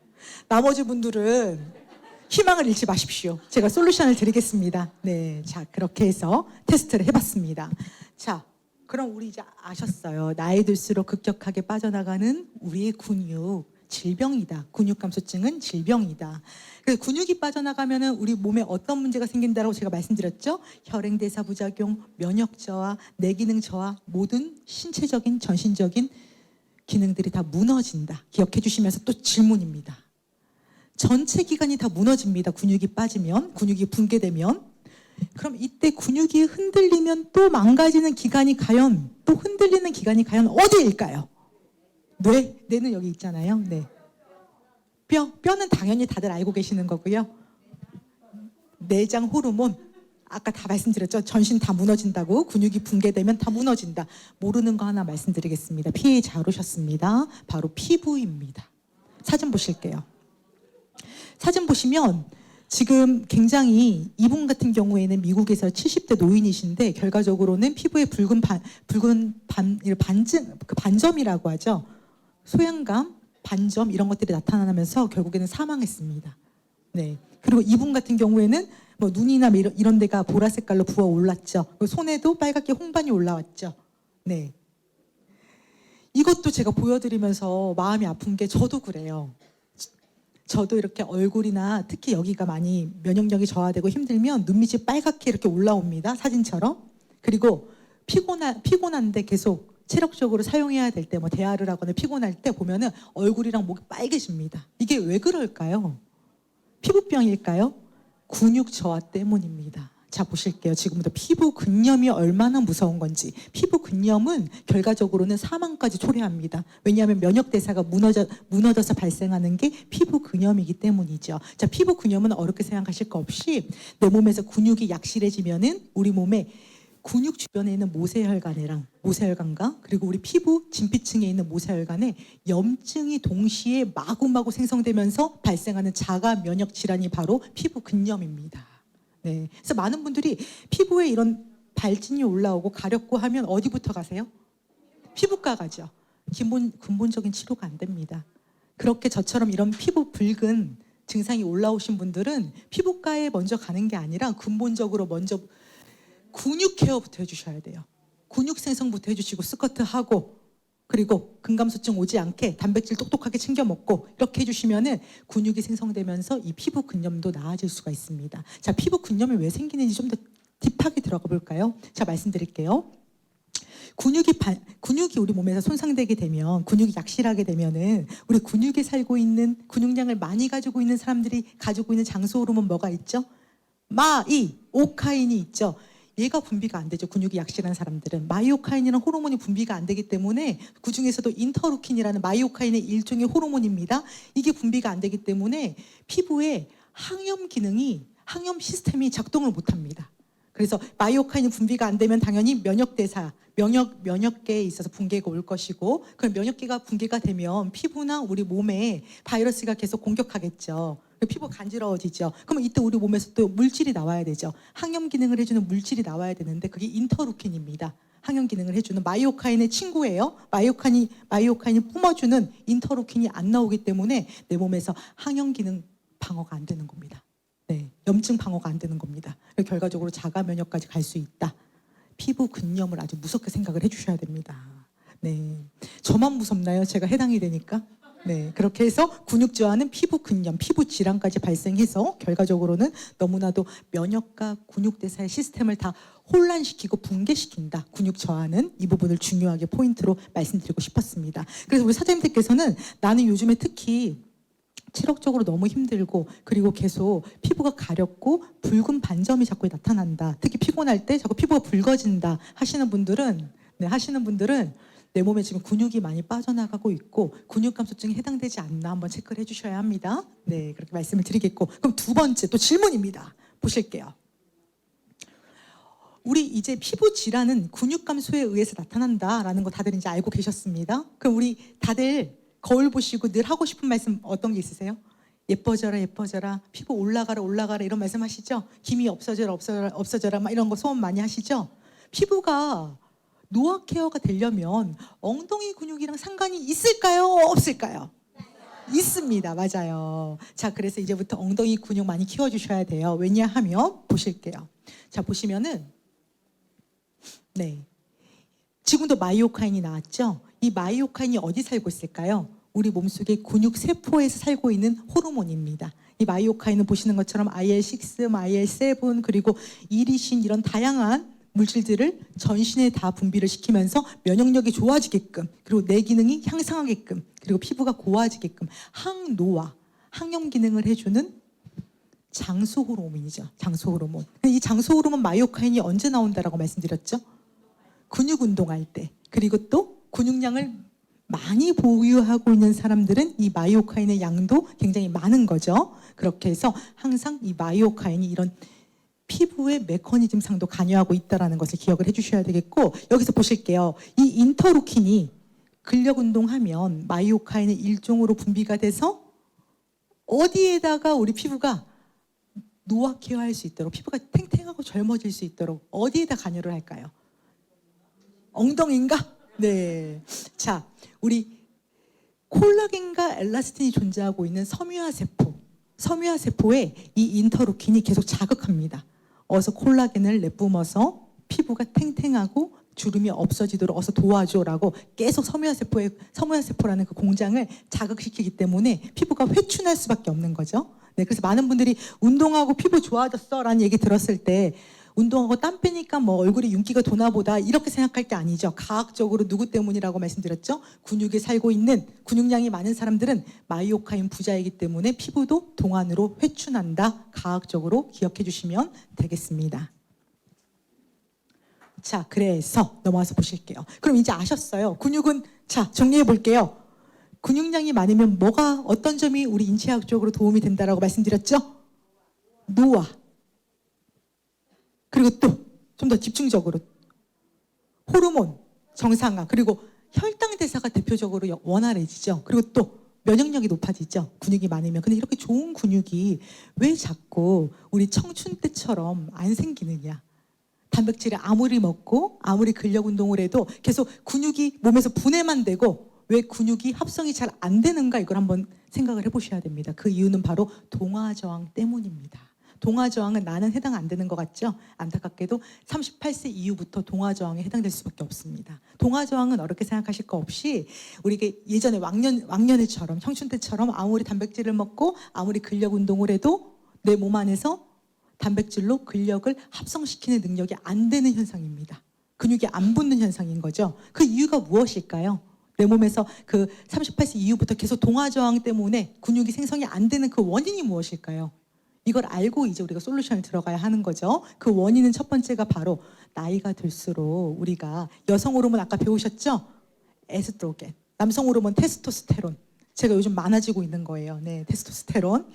나머지 분들은 희망을 잃지 마십시오. 제가 솔루션을 드리겠습니다. 네. 자, 그렇게 해서 테스트를 해봤습니다. 자, 그럼 우리 이제 아셨어요. 나이 들수록 급격하게 빠져나가는 우리의 근육. 질병이다. 근육 감소증은 질병이다. 그래서 근육이 빠져나가면은 우리 몸에 어떤 문제가 생긴다라고 제가 말씀드렸죠? 혈행대사 부작용, 면역 저하, 뇌기능 저하, 모든 신체적인, 전신적인 기능들이 다 무너진다. 기억해 주시면서 또 질문입니다. 전체 기관이 다 무너집니다. 근육이 빠지면, 근육이 붕괴되면. 그럼 이때 근육이 흔들리면 또 망가지는 기관이 과연, 또 흔들리는 기관이 과연 어디일까요? 뇌는 여기 있잖아요. 네. 뼈는 당연히 다들 알고 계시는 거고요. 내장 호르몬, 아까 다 말씀드렸죠. 전신 다 무너진다고. 근육이 붕괴되면 다 무너진다. 모르는 거 하나 말씀드리겠습니다. 피해 잘 오셨습니다. 바로 피부입니다. 사진 보실게요. 사진 보시면 지금 굉장히 이분 같은 경우에는 미국에서 70대 노인이신데 결과적으로는 피부에 붉은 반점이라고 하죠. 소양감, 반점 이런 것들이 나타나면서 결국에는 사망했습니다. 네. 그리고 이분 같은 경우에는 뭐 눈이나 이런 데가 보라 색깔로 부어 올랐죠. 손에도 빨갛게 홍반이 올라왔죠. 네. 이것도 제가 보여드리면서 마음이 아픈 게 저도 그래요. 저도 이렇게 얼굴이나 특히 여기가 많이 면역력이 저하되고 힘들면 눈밑이 빨갛게 이렇게 올라옵니다. 사진처럼. 그리고 피곤한데 계속 체력적으로 사용해야 될 때 뭐 대화를 하거나 피곤할 때 보면은 얼굴이랑 목이 빨개집니다. 이게 왜 그럴까요? 피부병일까요? 근육 저하 때문입니다. 자, 보실게요. 지금부터 피부 근염이 얼마나 무서운 건지. 피부 근염은 결과적으로는 사망까지 초래합니다. 왜냐하면 면역 대사가 무너져서 발생하는 게 피부 근염이기 때문이죠. 자, 피부 근염은 어렵게 생각하실 거 없이 내 몸에서 근육이 약실해지면은 우리 몸에 근육 주변에 있는 모세혈관과 그리고 우리 피부 진피층에 있는 모세혈관에 염증이 동시에 마구마구 생성되면서 발생하는 자가 면역 질환이 바로 피부 근염입니다. 네. 그래서 많은 분들이 피부에 이런 발진이 올라오고 가렵고 하면 어디부터 가세요? 피부과 가죠. 근본적인 치료가 안 됩니다. 그렇게 저처럼 이런 피부 붉은 증상이 올라오신 분들은 피부과에 먼저 가는 게 아니라 근본적으로 먼저 근육 케어부터 해주셔야 돼요. 근육 생성부터 해주시고 스쿼트 하고 그리고 근감소증 오지 않게 단백질 똑똑하게 챙겨 먹고 이렇게 해주시면은 근육이 생성되면서 이 피부 근염도 나아질 수가 있습니다. 자, 피부 근염이 왜 생기는지 좀 더 딥하게 들어가 볼까요? 자, 말씀드릴게요. 근육이 우리 몸에서 손상되게 되면 근육이 약실하게 되면은 우리 근육에 살고 있는 근육량을 많이 가지고 있는 사람들이 가지고 있는 장소 호르몬 뭐가 있죠? 오카인이 있죠. 얘가 분비가 안 되죠. 근육이 약실한 사람들은 마이오카인이라는 호르몬이 분비가 안 되기 때문에 그중에서도 인터루킨이라는 마이오카인의 일종의 호르몬입니다. 이게 분비가 안 되기 때문에 피부에 항염 시스템이 작동을 못합니다. 그래서 마이오카인이 분비가 안 되면 당연히 면역계에 있어서 붕괴가 올 것이고, 그 면역계가 붕괴가 되면 피부나 우리 몸에 바이러스가 계속 공격하겠죠. 피부 간지러워지죠. 그러면 이때 우리 몸에서 또 물질이 나와야 되죠. 항염 기능을 해주는 물질이 나와야 되는데 그게 인터루킨입니다. 항염 기능을 해주는 마이오카인의 친구예요. 마이오카인이 뿜어주는 인터루킨이 안 나오기 때문에 내 몸에서 항염 기능 방어가 안 되는 겁니다. 네, 염증 방어가 안 되는 겁니다. 결과적으로 자가 면역까지 갈 수 있다. 피부 근염을 아주 무섭게 생각을 해주셔야 됩니다. 네, 저만 무섭나요? 제가 해당이 되니까. 네, 그렇게 해서 근육 저하는 피부 근염, 피부 질환까지 발생해서 결과적으로는 너무나도 면역과 근육 대사의 시스템을 다 혼란시키고 붕괴시킨다. 근육 저하는 이 부분을 중요하게 포인트로 말씀드리고 싶었습니다. 그래서 우리 사장님들께서는 나는 요즘에 특히 체력적으로 너무 힘들고 그리고 계속 피부가 가렵고 붉은 반점이 자꾸 나타난다. 특히 피곤할 때 자꾸 피부가 붉어진다 하시는 분들은 내 몸에 지금 근육이 많이 빠져나가고 있고 근육 감소증에 해당되지 않나 한번 체크를 해주셔야 합니다. 네, 그렇게 말씀을 드리겠고 그럼 두 번째 또 질문입니다. 보실게요. 우리 이제 피부 질환은 근육 감소에 의해서 나타난다라는 거 다들 이제 알고 계셨습니다. 그럼 우리 다들 거울 보시고 늘 하고 싶은 말씀 어떤 게 있으세요? 예뻐져라 예뻐져라 피부 올라가라 이런 말씀 하시죠? 기미 없어져라 막 이런 거 소원 많이 하시죠? 피부가 노화 케어가 되려면 엉덩이 근육이랑 상관이 있을까요? 없을까요? 있습니다. 맞아요. 자, 그래서 이제부터 엉덩이 근육 많이 키워주셔야 돼요. 왜냐하면 보실게요. 자, 보시면은 네, 지금도 마이오카인이 나왔죠? 이 마이오카인이 어디 살고 있을까요? 우리 몸속의 근육 세포에서 살고 있는 호르몬입니다. 이 마이오카인은 보시는 것처럼 IL6, IL7 그리고 이리신 이런 다양한 물질들을 전신에 다 분비를 시키면서 면역력이 좋아지게끔 그리고 내 기능이 향상하게끔 그리고 피부가 고와지게끔 항노화, 항염 기능을 해주는 장수 호르몬이죠. 장수 호르몬. 이 장수 호르몬 마이오카인이 언제 나온다라고 말씀드렸죠? 근육 운동할 때 그리고 또 근육량을 많이 보유하고 있는 사람들은 이 마이오카인의 양도 굉장히 많은 거죠. 그렇게 해서 항상 이 마이오카인이 이런 피부의 메커니즘상도 관여하고 있다는 것을 기억을 해주셔야 되겠고 여기서 보실게요. 이 인터루킨이 근력 운동하면 마이오카인의 일종으로 분비가 돼서 어디에다가 우리 피부가 노화 케어할 수 있도록 피부가 탱탱하고 젊어질 수 있도록 어디에다 관여를 할까요? 엉덩이인가? 네. 자, 우리 콜라겐과 엘라스틴이 존재하고 있는 섬유화 세포에 이 인터루킨이 계속 자극합니다. 어서 콜라겐을 내뿜어서 피부가 탱탱하고 주름이 없어지도록 어서 도와줘라고 계속 섬유화 세포라는 그 공장을 자극시키기 때문에 피부가 회춘할 수밖에 없는 거죠. 네, 그래서 많은 분들이 운동하고 피부 좋아졌어라는 얘기 들었을 때 운동하고 땀 빼니까 뭐 얼굴에 윤기가 도나 보다 이렇게 생각할 게 아니죠. 과학적으로 누구 때문이라고 말씀드렸죠? 근육에 살고 있는 근육량이 많은 사람들은 마이오카인 부자이기 때문에 피부도 동안으로 회춘한다. 과학적으로 기억해 주시면 되겠습니다. 자, 그래서 넘어와서 보실게요. 그럼 이제 아셨어요. 근육은 자, 정리해 볼게요. 근육량이 많으면 어떤 점이 우리 인체학적으로 도움이 된다라고 말씀드렸죠? 노화. 그리고 또 좀 더 집중적으로 호르몬 정상화 그리고 혈당 대사가 대표적으로 원활해지죠. 그리고 또 면역력이 높아지죠. 근육이 많으면. 근데 이렇게 좋은 근육이 왜 자꾸 우리 청춘 때처럼 안 생기느냐. 단백질을 아무리 먹고 아무리 근력 운동을 해도 계속 근육이 몸에서 분해만 되고 왜 근육이 합성이 잘 안 되는가 이걸 한번 생각을 해보셔야 됩니다. 그 이유는 바로 동화저항 때문입니다. 동화저항은 나는 해당 안 되는 것 같죠? 안타깝게도 38세 이후부터 동화저항에 해당될 수밖에 없습니다. 동화저항은 어렵게 생각하실 거 없이 우리가 예전에 왕년에처럼 청춘 때처럼 아무리 단백질을 먹고 아무리 근력 운동을 해도 내 몸 안에서 단백질로 근력을 합성시키는 능력이 안 되는 현상입니다. 근육이 안 붙는 현상인 거죠. 그 이유가 무엇일까요? 내 몸에서 그 38세 이후부터 계속 동화저항 때문에 근육이 생성이 안 되는 그 원인이 무엇일까요? 이걸 알고 이제 우리가 솔루션을 들어가야 하는 거죠. 그 원인은 첫 번째가 바로 나이가 들수록 우리가 여성 호르몬 아까 배우셨죠? 에스트로겐. 남성 호르몬 테스토스테론. 제가 요즘 많아지고 있는 거예요. 네, 테스토스테론.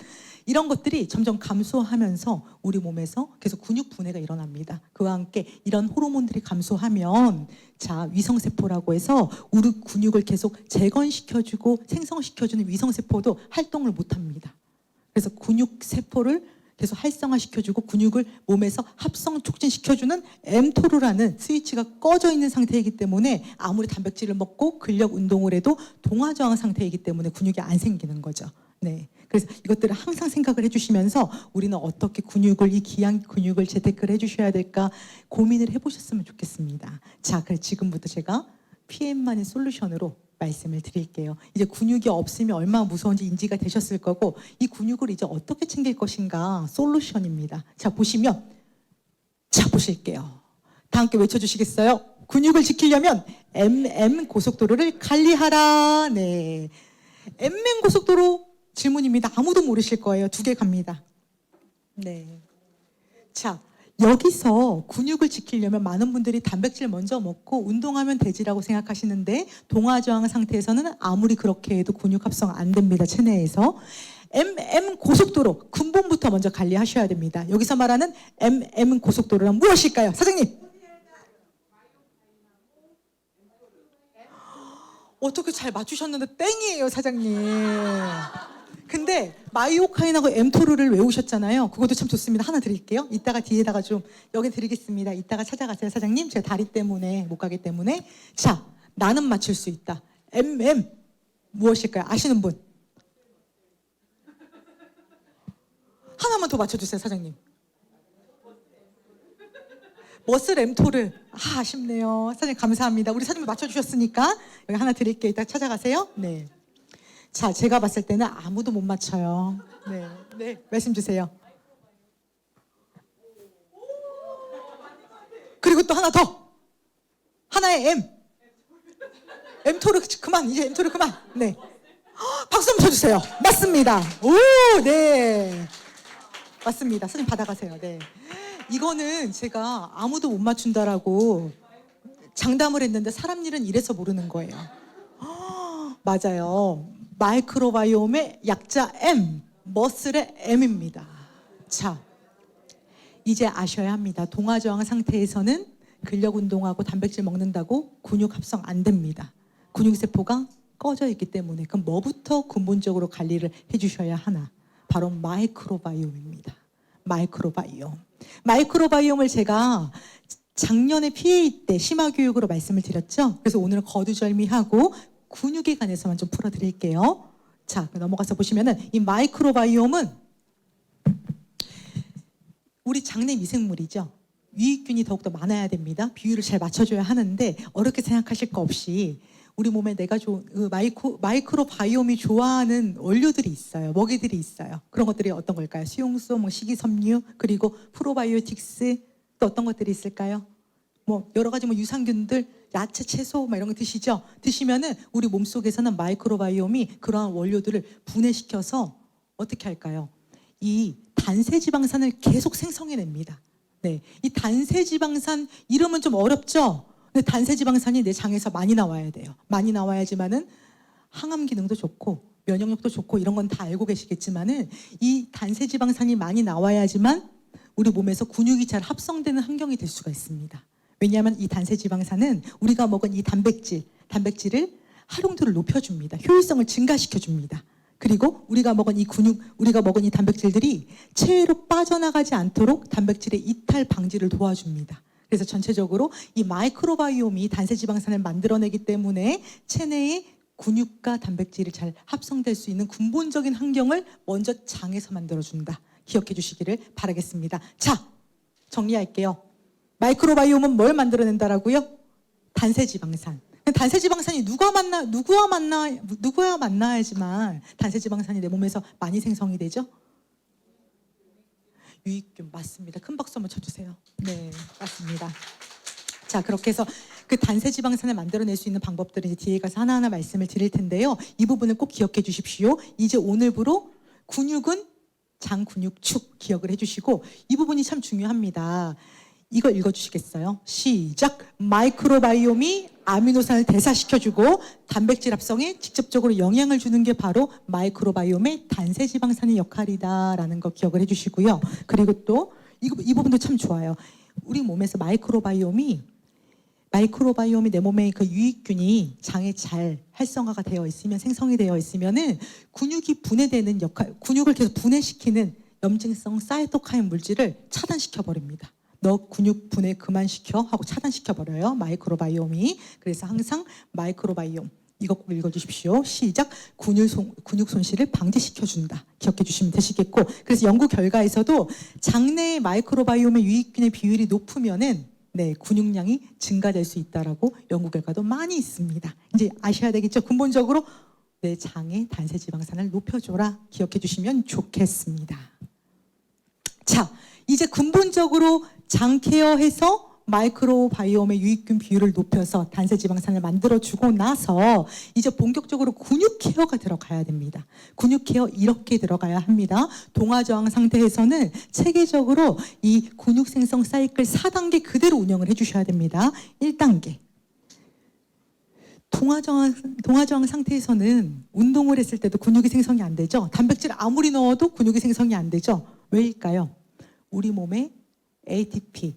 이런 것들이 점점 감소하면서 우리 몸에서 계속 근육 분해가 일어납니다. 그와 함께 이런 호르몬들이 감소하면 자, 위성세포라고 해서 우리 근육을 계속 재건시켜주고 생성시켜주는 위성세포도 활동을 못합니다. 그래서 근육 세포를 계속 활성화시켜주고 근육을 몸에서 합성 촉진시켜주는 mTOR라는 스위치가 꺼져 있는 상태이기 때문에 아무리 단백질을 먹고 근력 운동을 해도 동화저항 상태이기 때문에 근육이 안 생기는 거죠. 네. 그래서 이것들을 항상 생각을 해주시면서 우리는 어떻게 근육을, 이 귀한 근육을 재테크를 해주셔야 될까 고민을 해보셨으면 좋겠습니다. 자, 그래서 지금부터 제가 PM만의 솔루션으로 말씀을 드릴게요. 이제 근육이 없으면 얼마나 무서운지 인지가 되셨을 거고, 이 근육을 이제 어떻게 챙길 것인가 솔루션입니다. 자, 보시면, 자, 보실게요. 다 함께 외쳐주시겠어요? 근육을 지키려면 MM 고속도로를 관리하라. 네. MM 고속도로 질문입니다. 아무도 모르실 거예요. 2개 갑니다. 네. 자, 여기서 근육을 지키려면 많은 분들이 단백질 먼저 먹고 운동하면 되지라고 생각하시는데, 동화저항 상태에서는 아무리 그렇게 해도 근육 합성 안 됩니다. 체내에서. MM 고속도로 근본부터 먼저 관리하셔야 됩니다. 여기서 말하는 MM 고속도로는 무엇일까요? 사장님. 어떻게 잘 맞추셨는데 땡이에요, 사장님. 근데 마이오카인하고 mTOR를 외우셨잖아요. 그것도 참 좋습니다. 하나 드릴게요. 이따가 뒤에다가 좀 여기 드리겠습니다. 이따가 찾아가세요, 사장님. 제가 다리 때문에 못 가기 때문에. 자, 나는 맞출 수 있다. MM 무엇일까요? 아시는 분? 하나만 더 맞춰주세요, 사장님. 머슬 mTOR. 아쉽네요. 사장님 감사합니다. 우리 사장님 맞춰주셨으니까 여기 하나 드릴게요. 이따 찾아가세요. 네. 자, 제가 봤을 때는 아무도 못 맞춰요. 네, 네, 말씀 주세요. 그리고 또 하나 더. 하나의 M. mTOR 그만. 이제 mTOR 그만. 네. 박수 한번 쳐주세요. 맞습니다. 오, 네. 맞습니다. 선생님 받아가세요. 네. 이거는 제가 아무도 못 맞춘다라고 장담을 했는데 사람 일은 이래서 모르는 거예요. 맞아요. 마이크로바이옴의 약자 M, 머슬의 M입니다. 자, 이제 아셔야 합니다. 동화저항 상태에서는 근력 운동하고 단백질 먹는다고 근육 합성 안 됩니다. 근육세포가 꺼져 있기 때문에. 그럼 뭐부터 근본적으로 관리를 해주셔야 하나? 바로 마이크로바이옴입니다. 마이크로바이옴. 마이크로바이옴을 제가 작년에 PA 때 심화교육으로 말씀을 드렸죠. 그래서 오늘은 거두절미하고 근육에 관해서만 좀 풀어드릴게요. 자, 넘어가서 보시면은 이 마이크로바이옴은 우리 장내 미생물이죠. 유익균이 더욱더 많아야 됩니다. 비율을 잘 맞춰줘야 하는데 어렵게 생각하실 거 없이 우리 몸에 내가 좋은 마이크로바이옴이 좋아하는 원료들이 있어요. 먹이들이 있어요. 그런 것들이 어떤 걸까요? 수용소, 뭐 식이섬유, 그리고 프로바이오틱스, 또 어떤 것들이 있을까요? 뭐 여러 가지 뭐 유산균들, 야채, 채소 막 이런 거 드시죠? 드시면은 우리 몸속에서는 마이크로바이옴이 그러한 원료들을 분해시켜서 어떻게 할까요? 이 단세지방산을 계속 생성해냅니다. 네, 이 단세지방산 이름은 좀 어렵죠? 근데 단세지방산이 내 장에서 많이 나와야 돼요. 많이 나와야지만은 항암 기능도 좋고 면역력도 좋고 이런 건 다 알고 계시겠지만은 이 단세지방산이 많이 나와야지만 우리 몸에서 근육이 잘 합성되는 환경이 될 수가 있습니다. 왜냐하면 이 단세지방산은 우리가 먹은 이 단백질을 활용도를 높여줍니다. 효율성을 증가시켜줍니다. 그리고 우리가 먹은 이 단백질들이 체외로 빠져나가지 않도록 단백질의 이탈 방지를 도와줍니다. 그래서 전체적으로 이 마이크로바이옴이 단세지방산을 만들어내기 때문에 체내에 근육과 단백질이 잘 합성될 수 있는 근본적인 환경을 먼저 장에서 만들어준다. 기억해 주시기를 바라겠습니다. 자, 정리할게요. 마이크로바이옴은 뭘 만들어낸다라고요? 단세지방산. 단세지방산이 누구와 만나야지만 단세지방산이 내 몸에서 많이 생성이 되죠? 유익균. 맞습니다. 큰 박수 한번 쳐주세요. 네, 맞습니다. 자, 그렇게 해서 그 단세지방산을 만들어낼 수 있는 방법들을 이제 뒤에 가서 하나하나 말씀을 드릴 텐데요. 이 부분을 꼭 기억해 주십시오. 이제 오늘부로 근육은 장근육축 기억을 해주시고 이 부분이 참 중요합니다. 이거 읽어주시겠어요? 시작! 마이크로바이옴이 아미노산을 대사시켜주고 단백질 합성에 직접적으로 영향을 주는 게 바로 마이크로바이옴의 단세지방산의 역할이다라는 거 기억을 해주시고요. 그리고 또 이 부분도 참 좋아요. 우리 몸에서 마이크로바이옴이 마이크로바이옴이 내 몸에 그 유익균이 장에 잘 활성화가 되어 있으면, 생성이 되어 있으면은 근육이 분해되는 역할, 근육을 계속 분해시키는 염증성 사이토카인 물질을 차단시켜 버립니다. 너 근육 분해 그만시켜 하고 차단시켜 버려요. 마이크로바이옴이. 그래서 항상 마이크로바이옴 이거 꼭 읽어주십시오. 시작. 근육 손실을 방지시켜준다. 기억해 주시면 되시겠고, 그래서 연구 결과에서도 장내의 마이크로바이옴의 유익균의 비율이 높으면은 네, 근육량이 증가될 수 있다라고 연구 결과도 많이 있습니다. 이제 아셔야 되겠죠. 근본적으로 내 장의 단세지방산을 높여줘라. 기억해 주시면 좋겠습니다. 자, 이제 근본적으로 장 케어해서 마이크로바이옴의 유익균 비율을 높여서 단세지방산을 만들어주고 나서 이제 본격적으로 근육 케어가 들어가야 됩니다. 근육 케어 이렇게 들어가야 합니다. 동화저항 상태에서는 체계적으로 이 근육 생성 사이클 4단계 그대로 운영을 해주셔야 됩니다. 1단계. 동화저항 상태에서는 운동을 했을 때도 근육이 생성이 안 되죠. 단백질 아무리 넣어도 근육이 생성이 안 되죠. 왜일까요? 우리 몸에 ATP,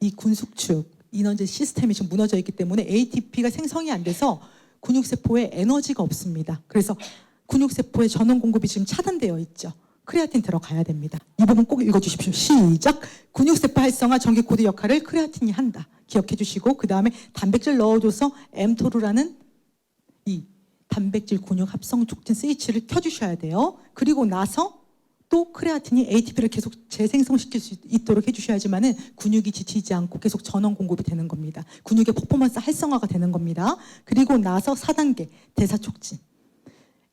이 군수축, 인원제 시스템이 지금 무너져 있기 때문에 ATP가 생성이 안 돼서 근육세포에 에너지가 없습니다. 그래서 근육세포의 전원 공급이 지금 차단되어 있죠. 크레아틴 들어가야 됩니다. 이 부분 꼭 읽어주십시오. 시작. 근육세포 활성화 전기코드 역할을 크레아틴이 한다. 기억해 주시고, 그 다음에 단백질 넣어줘서 mTOR라는 이 단백질 근육 합성 촉진 스위치를 켜주셔야 돼요. 그리고 나서 또 크레아틴이 ATP를 계속 재생성시킬 수 있도록 해주셔야지만은 근육이 지치지 않고 계속 전원 공급이 되는 겁니다. 근육의 퍼포먼스 활성화가 되는 겁니다. 그리고 나서 4단계 대사 촉진.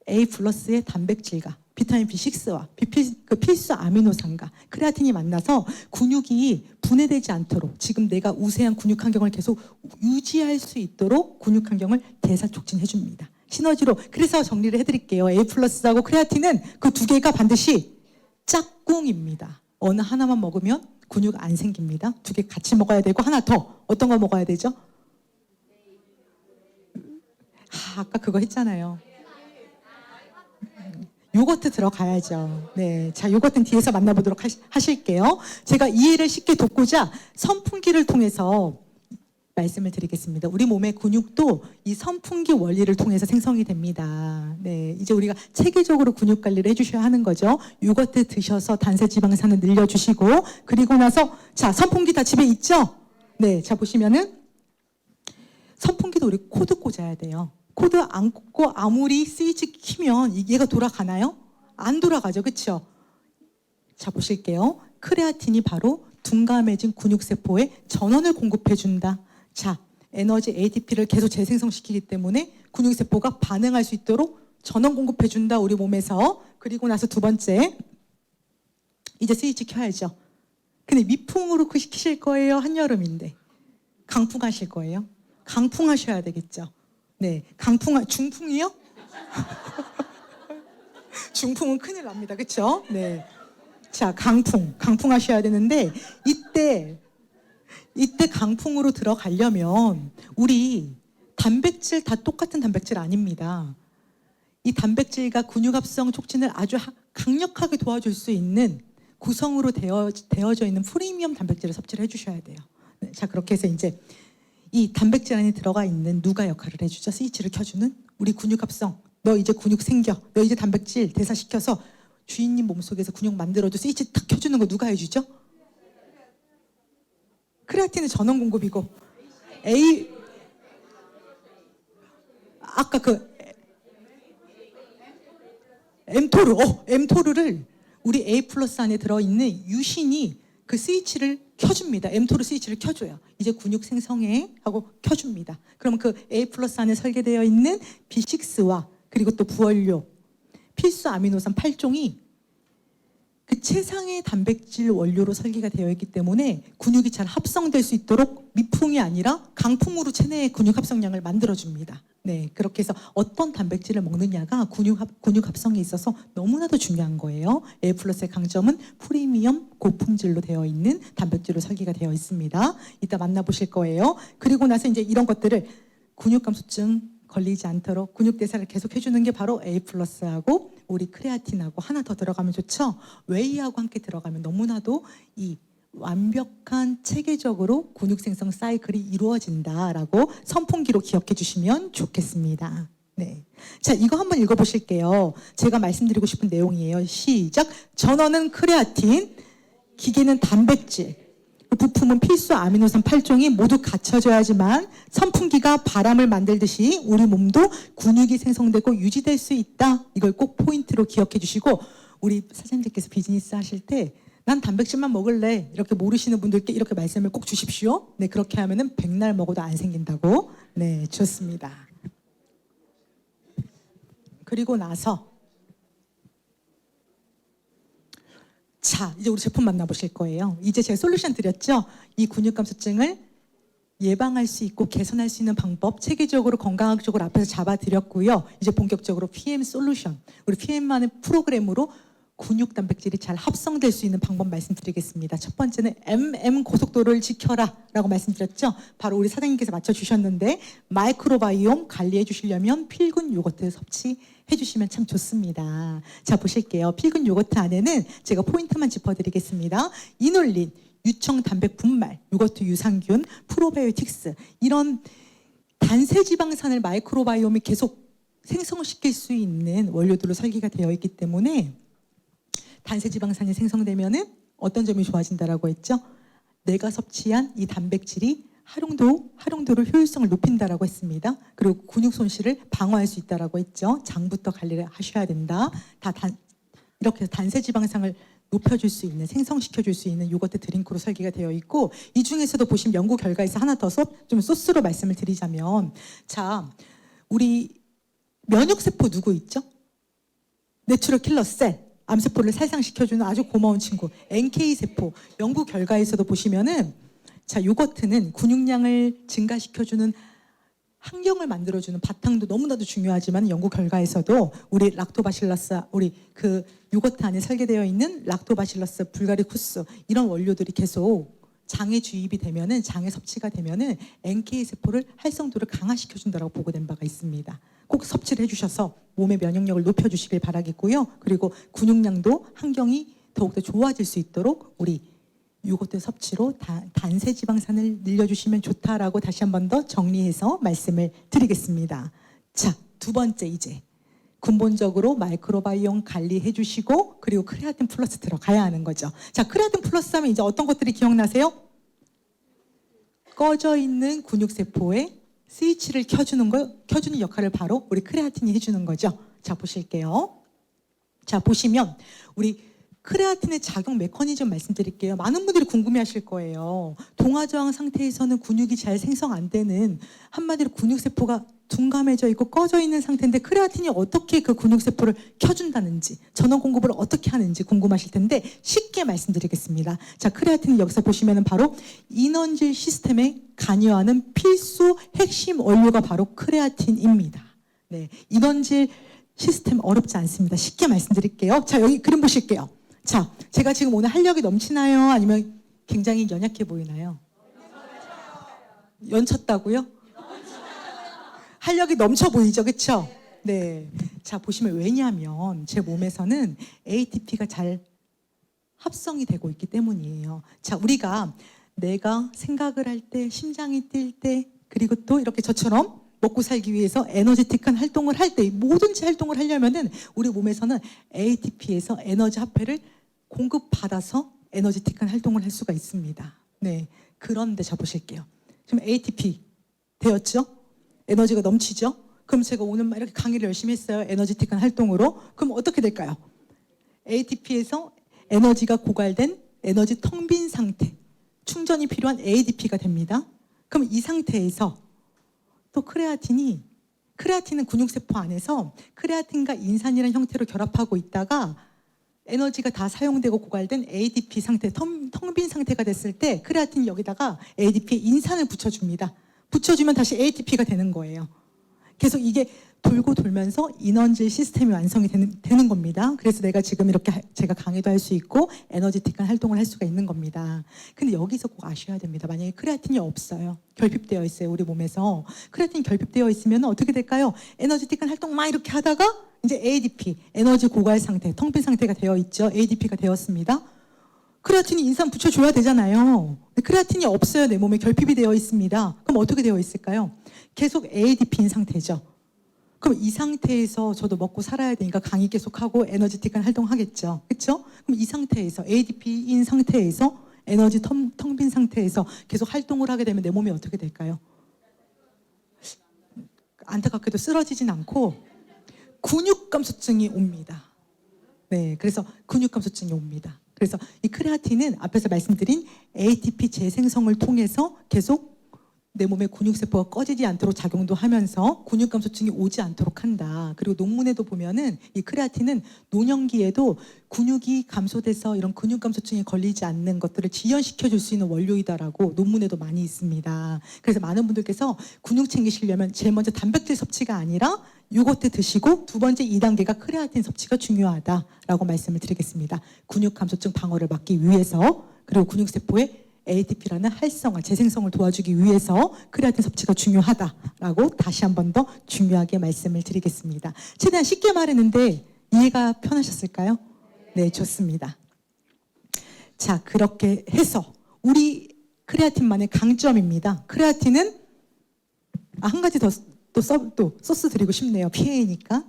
A 플러스의 단백질과 비타민 B6와 필수 아미노산과 크레아틴이 만나서 근육이 분해되지 않도록, 지금 내가 우세한 근육 환경을 계속 유지할 수 있도록 근육 환경을 대사 촉진해 줍니다. 시너지로. 그래서 정리를 해드릴게요. A 플러스하고 크레아틴은 그 두 개가 반드시 짝꿍입니다. 어느 하나만 먹으면 근육 안 생깁니다. 두 개 같이 먹어야 되고, 하나 더. 어떤 거 먹어야 되죠? 아까 그거 했잖아요. 요거트 들어가야죠. 네, 자, 요거트는 뒤에서 만나보도록 하실게요. 제가 이해를 쉽게 돕고자 선풍기를 통해서 말씀을 드리겠습니다. 우리 몸의 근육도 이 선풍기 원리를 통해서 생성이 됩니다. 네, 이제 우리가 체계적으로 근육 관리를 해주셔야 하는 거죠. 요거트 드셔서 단세지방산을 늘려주시고, 그리고 나서 자, 선풍기 다 집에 있죠? 네, 자, 보시면은 선풍기도 우리 코드 꽂아야 돼요. 코드 안 꽂고 아무리 스위치 키면 얘가 돌아가나요? 안 돌아가죠, 그렇죠? 자, 보실게요. 크레아틴이 바로 둔감해진 근육세포에 전원을 공급해준다. 자, 에너지 ATP를 계속 재생성시키기 때문에 근육세포가 반응할 수 있도록 전원 공급해준다, 우리 몸에서. 그리고 나서 두 번째, 이제 스위치 켜야죠. 근데 미풍으로 키실 거예요? 한여름인데 강풍하실 거예요? 강풍하셔야 되겠죠. 네, 중풍이요? 중풍은 큰일 납니다, 그렇죠? 네, 자, 강풍하셔야 되는데, 이때 강풍으로 들어가려면 우리 단백질 다 똑같은 단백질 아닙니다. 이 단백질과 근육 합성 촉진을 아주 강력하게 도와줄 수 있는 구성으로 되어져 있는 프리미엄 단백질을 섭취를 해주셔야 돼요. 네, 자, 그렇게 해서 이제 이 단백질 안에 들어가 있는 누가 역할을 해주죠? 스위치를 켜주는 우리 근육 합성. 너 이제 근육 생겨. 너 이제 단백질 대사시켜서 주인님 몸속에서 근육 만들어줘. 스위치 탁 켜주는 거 누가 해주죠? 크레아틴은 전원 공급이고, 아까 그 mTOR를 우리 A 플러스 안에 들어있는 유신이 그 스위치를 켜줍니다. mTOR 스위치를 켜줘요. 이제 근육 생성해 하고 켜줍니다. 그럼 그 A 플러스 안에 설계되어 있는 B6와 그리고 또 부원료, 필수 아미노산 8종이 그 최상의 단백질 원료로 설계가 되어 있기 때문에 근육이 잘 합성될 수 있도록 미풍이 아니라 강풍으로 체내의 근육 합성량을 만들어줍니다. 네, 그렇게 해서 어떤 단백질을 먹느냐가 근육 합성에 있어서 너무나도 중요한 거예요. A 플러스의 강점은 프리미엄 고품질로 되어 있는 단백질로 설계가 되어 있습니다. 이따 만나보실 거예요. 그리고 나서 이제 이런 것들을 근육 감소증 걸리지 않도록 근육 대사를 계속 해주는 게 바로 A 플러스하고 우리 크레아틴하고 하나 더 들어가면 좋죠. 웨이하고 함께 들어가면 너무나도 이 완벽한 체계적으로 근육 생성 사이클이 이루어진다라고 선풍기로 기억해 주시면 좋겠습니다. 네. 자, 이거 한번 읽어보실게요. 제가 말씀드리고 싶은 내용이에요. 시작. 전원은 크레아틴, 기계는 단백질, 부품은 필수 아미노산 8종이 모두 갖춰져야지만 선풍기가 바람을 만들듯이 우리 몸도 근육이 생성되고 유지될 수 있다. 이걸 꼭 포인트로 기억해 주시고, 우리 사장님께서 비즈니스 하실 때 난 단백질만 먹을래 이렇게 모르시는 분들께 이렇게 말씀을 꼭 주십시오. 네, 그렇게 하면은 백날 먹어도 안 생긴다고. 네, 좋습니다. 그리고 나서 자, 이제 우리 제품 만나보실 거예요. 이제 제가 솔루션 드렸죠? 이 근육감소증을 예방할 수 있고 개선할 수 있는 방법 체계적으로 건강학적으로 앞에서 잡아드렸고요. 이제 본격적으로 PM 솔루션, 우리 PM만의 프로그램으로 근육 단백질이 잘 합성될 수 있는 방법 말씀드리겠습니다. 첫 번째는 MM 고속도로를 지켜라 라고 말씀드렸죠. 바로 우리 사장님께서 맞춰주셨는데, 마이크로바이옴 관리해 주시려면 필근 요거트 섭취해 주시면 참 좋습니다. 자, 보실게요. 필근 요거트 안에는 제가 포인트만 짚어드리겠습니다. 이놀린, 유청 단백 분말, 요거트 유산균, 프로바이오틱스, 이런 단세지방산을 마이크로바이옴이 계속 생성시킬 수 있는 원료들로 설계가 되어 있기 때문에 단세지방산이 생성되면은 어떤 점이 좋아진다라고 했죠? 내가 섭취한 이 단백질이 활용도를 효율성을 높인다라고 했습니다. 그리고 근육 손실을 방어할 수 있다라고 했죠. 장부터 관리를 하셔야 된다. 이렇게 해서 단세지방산을 높여줄 수 있는, 생성시켜줄 수 있는 요거트 드링크로 설계가 되어 있고, 이 중에서도 보시면 연구 결과에서 하나 더 좀 소스로 말씀을 드리자면, 자, 우리 면역세포 누구 있죠? 내추럴 킬러 셀. 암세포를 살상시켜주는 아주 고마운 친구 NK세포. 연구 결과에서도 보시면은, 자, 요거트는 근육량을 증가시켜주는 환경을 만들어주는 바탕도 너무나도 중요하지만, 연구 결과에서도 우리 락토바실러스, 우리 그 요거트 안에 설계되어 있는 락토바실러스 불가리쿠스, 이런 원료들이 계속 장에 주입이 되면은, 장에 섭취가 되면은 NK세포를 활성도를 강화시켜준다고 보고된 바가 있습니다. 꼭 섭취를 해주셔서 몸의 면역력을 높여주시길 바라겠고요. 그리고 근육량도 환경이 더욱더 좋아질 수 있도록 우리 요거트 섭취로 단세지방산을 늘려주시면 좋다라고 다시 한 번 더 정리해서 말씀을 드리겠습니다. 자, 두 번째, 이제 근본적으로 마이크로바이옴 관리해 주시고, 그리고 크레아틴 플러스 들어가야 하는 거죠. 자, 크레아틴 플러스 하면 이제 어떤 것들이 기억나세요? 꺼져 있는 근육세포에 스위치를 켜주는 역할을 바로 우리 크레아틴이 해주는 거죠. 자, 보실게요. 자, 보시면 우리 크레아틴의 작용 메커니즘 말씀드릴게요. 많은 분들이 궁금해하실 거예요. 동화저항 상태에서는 근육이 잘 생성 안 되는, 한마디로 근육세포가 둔감해져 있고 꺼져 있는 상태인데 크레아틴이 어떻게 그 근육세포를 켜준다는지, 전원 공급을 어떻게 하는지 궁금하실 텐데 쉽게 말씀드리겠습니다. 자, 크레아틴 여기서 보시면은 바로 인원질 시스템에 관여하는 필수 핵심 원료가 바로 크레아틴입니다. 네, 인원질 시스템 어렵지 않습니다. 쉽게 말씀드릴게요. 자, 여기 그림 보실게요. 자, 제가 지금 오늘 활력이 넘치나요? 아니면 굉장히 연약해 보이나요? 연쳤다고요? 활력이 넘쳐 보이죠, 그렇죠? 네. 자, 보시면, 왜냐하면 제 몸에서는 ATP가 잘 합성이 되고 있기 때문이에요. 자, 우리가 내가 생각을 할 때, 심장이 뛸 때, 그리고 또 이렇게 저처럼 먹고 살기 위해서 에너지틱한 활동을 할 때, 뭐든지 활동을 하려면은 우리 몸에서는 ATP에서 에너지 화폐를 공급받아서 에너지틱한 활동을 할 수가 있습니다. 네. 그런데 자, 보실게요. 지금 ATP 되었죠? 에너지가 넘치죠? 그럼 제가 오늘 이렇게 강의를 열심히 했어요. 에너지틱한 활동으로. 그럼 어떻게 될까요? ATP에서 에너지가 고갈된 에너지 텅 빈 상태, 충전이 필요한 ADP가 됩니다. 그럼 이 상태에서 또 크레아틴은 근육세포 안에서 크레아틴과 인산이라는 형태로 결합하고 있다가 에너지가 다 사용되고 고갈된 ADP 상태, 텅 빈 상태가 됐을 때 크레아틴이 여기다가 ADP에 인산을 붙여줍니다. 붙여주면 다시 ATP가 되는 거예요. 계속 이게 돌고 돌면서 인원질 시스템이 완성이 되는 겁니다. 그래서 내가 지금 이렇게 제가 강의도 할 수 있고 에너지틱한 활동을 할 수가 있는 겁니다. 근데 여기서 꼭 아셔야 됩니다. 만약에 크레아틴이 없어요. 결핍되어 있어요. 우리 몸에서. 크레아틴이 결핍되어 있으면 어떻게 될까요? 에너지틱한 활동 막 이렇게 하다가 이제 ADP, 에너지 고갈 상태, 텅 빈 상태가 되어 있죠. ADP가 되었습니다. 크레아틴이 인산 붙여줘야 되잖아요. 근데 크레아틴이 없어요. 내 몸에 결핍이 되어 있습니다. 그럼 어떻게 되어 있을까요? 계속 ADP인 상태죠. 그럼 이 상태에서 저도 먹고 살아야 되니까 강의 계속하고 에너지틱한 활동하겠죠. 그렇죠? 그럼 이 상태에서 ADP인 상태에서 에너지 텅 빈 상태에서 계속 활동을 하게 되면 내 몸이 어떻게 될까요? 안타깝게도 쓰러지진 않고 근육 감소증이 옵니다. 네, 그래서 근육 감소증이 옵니다. 그래서 이 크레아틴은 앞에서 말씀드린 ATP 재생성을 통해서 계속 내 몸의 근육세포가 꺼지지 않도록 작용도 하면서 근육 감소증이 오지 않도록 한다. 그리고 논문에도 보면은 이 크레아틴은 노년기에도 근육이 감소돼서 이런 근육 감소증에 걸리지 않는 것들을 지연시켜 줄 수 있는 원료이다라고 논문에도 많이 있습니다. 그래서 많은 분들께서 근육 챙기시려면 제일 먼저 단백질 섭취가 아니라 요거트 드시고 두 번째 2단계가 크레아틴 섭취가 중요하다라고 말씀을 드리겠습니다. 근육 감소증 방어를 막기 위해서 그리고 근육세포의 ATP라는 활성화, 재생성을 도와주기 위해서 크레아틴 섭취가 중요하다라고 다시 한 번 더 중요하게 말씀을 드리겠습니다. 최대한 쉽게 말했는데 이해가 편하셨을까요? 네, 좋습니다. 자, 그렇게 해서 우리 크레아틴만의 강점입니다. 크레아틴은 한 가지 더 또 소스 드리고 싶네요. PA니까.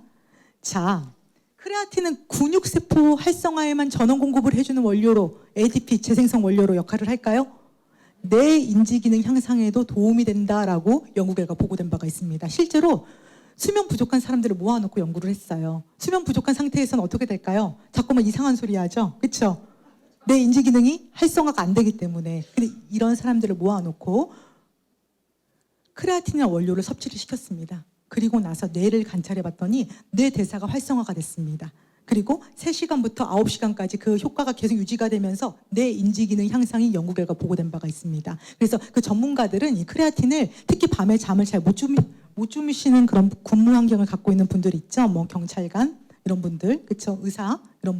자, 크레아틴은 근육세포 활성화에만 전원 공급을 해주는 원료로 ATP 재생성 원료로 역할을 할까요? 뇌 인지기능 향상에도 도움이 된다라고 연구 결과 보고된 바가 있습니다. 실제로 수면 부족한 사람들을 모아놓고 연구를 했어요. 수면 부족한 상태에서는 어떻게 될까요? 자꾸만 이상한 소리 하죠. 그렇죠? 뇌 인지기능이 활성화가 안 되기 때문에. 근데 이런 사람들을 모아놓고 크레아틴이라는 원료를 섭취를 시켰습니다. 그리고 나서 뇌를 관찰해 봤더니 뇌 대사가 활성화가 됐습니다. 그리고 3시간부터 9시간까지 그 효과가 계속 유지가 되면서 뇌 인지기능 향상이 연구 결과 보고된 바가 있습니다. 그래서 그 전문가들은 이 크레아틴을 특히 밤에 잠을 잘 못 주무시는 그런 근무 환경을 갖고 있는 분들 있죠. 뭐 경찰관 이런 분들, 그렇죠? 의사 이런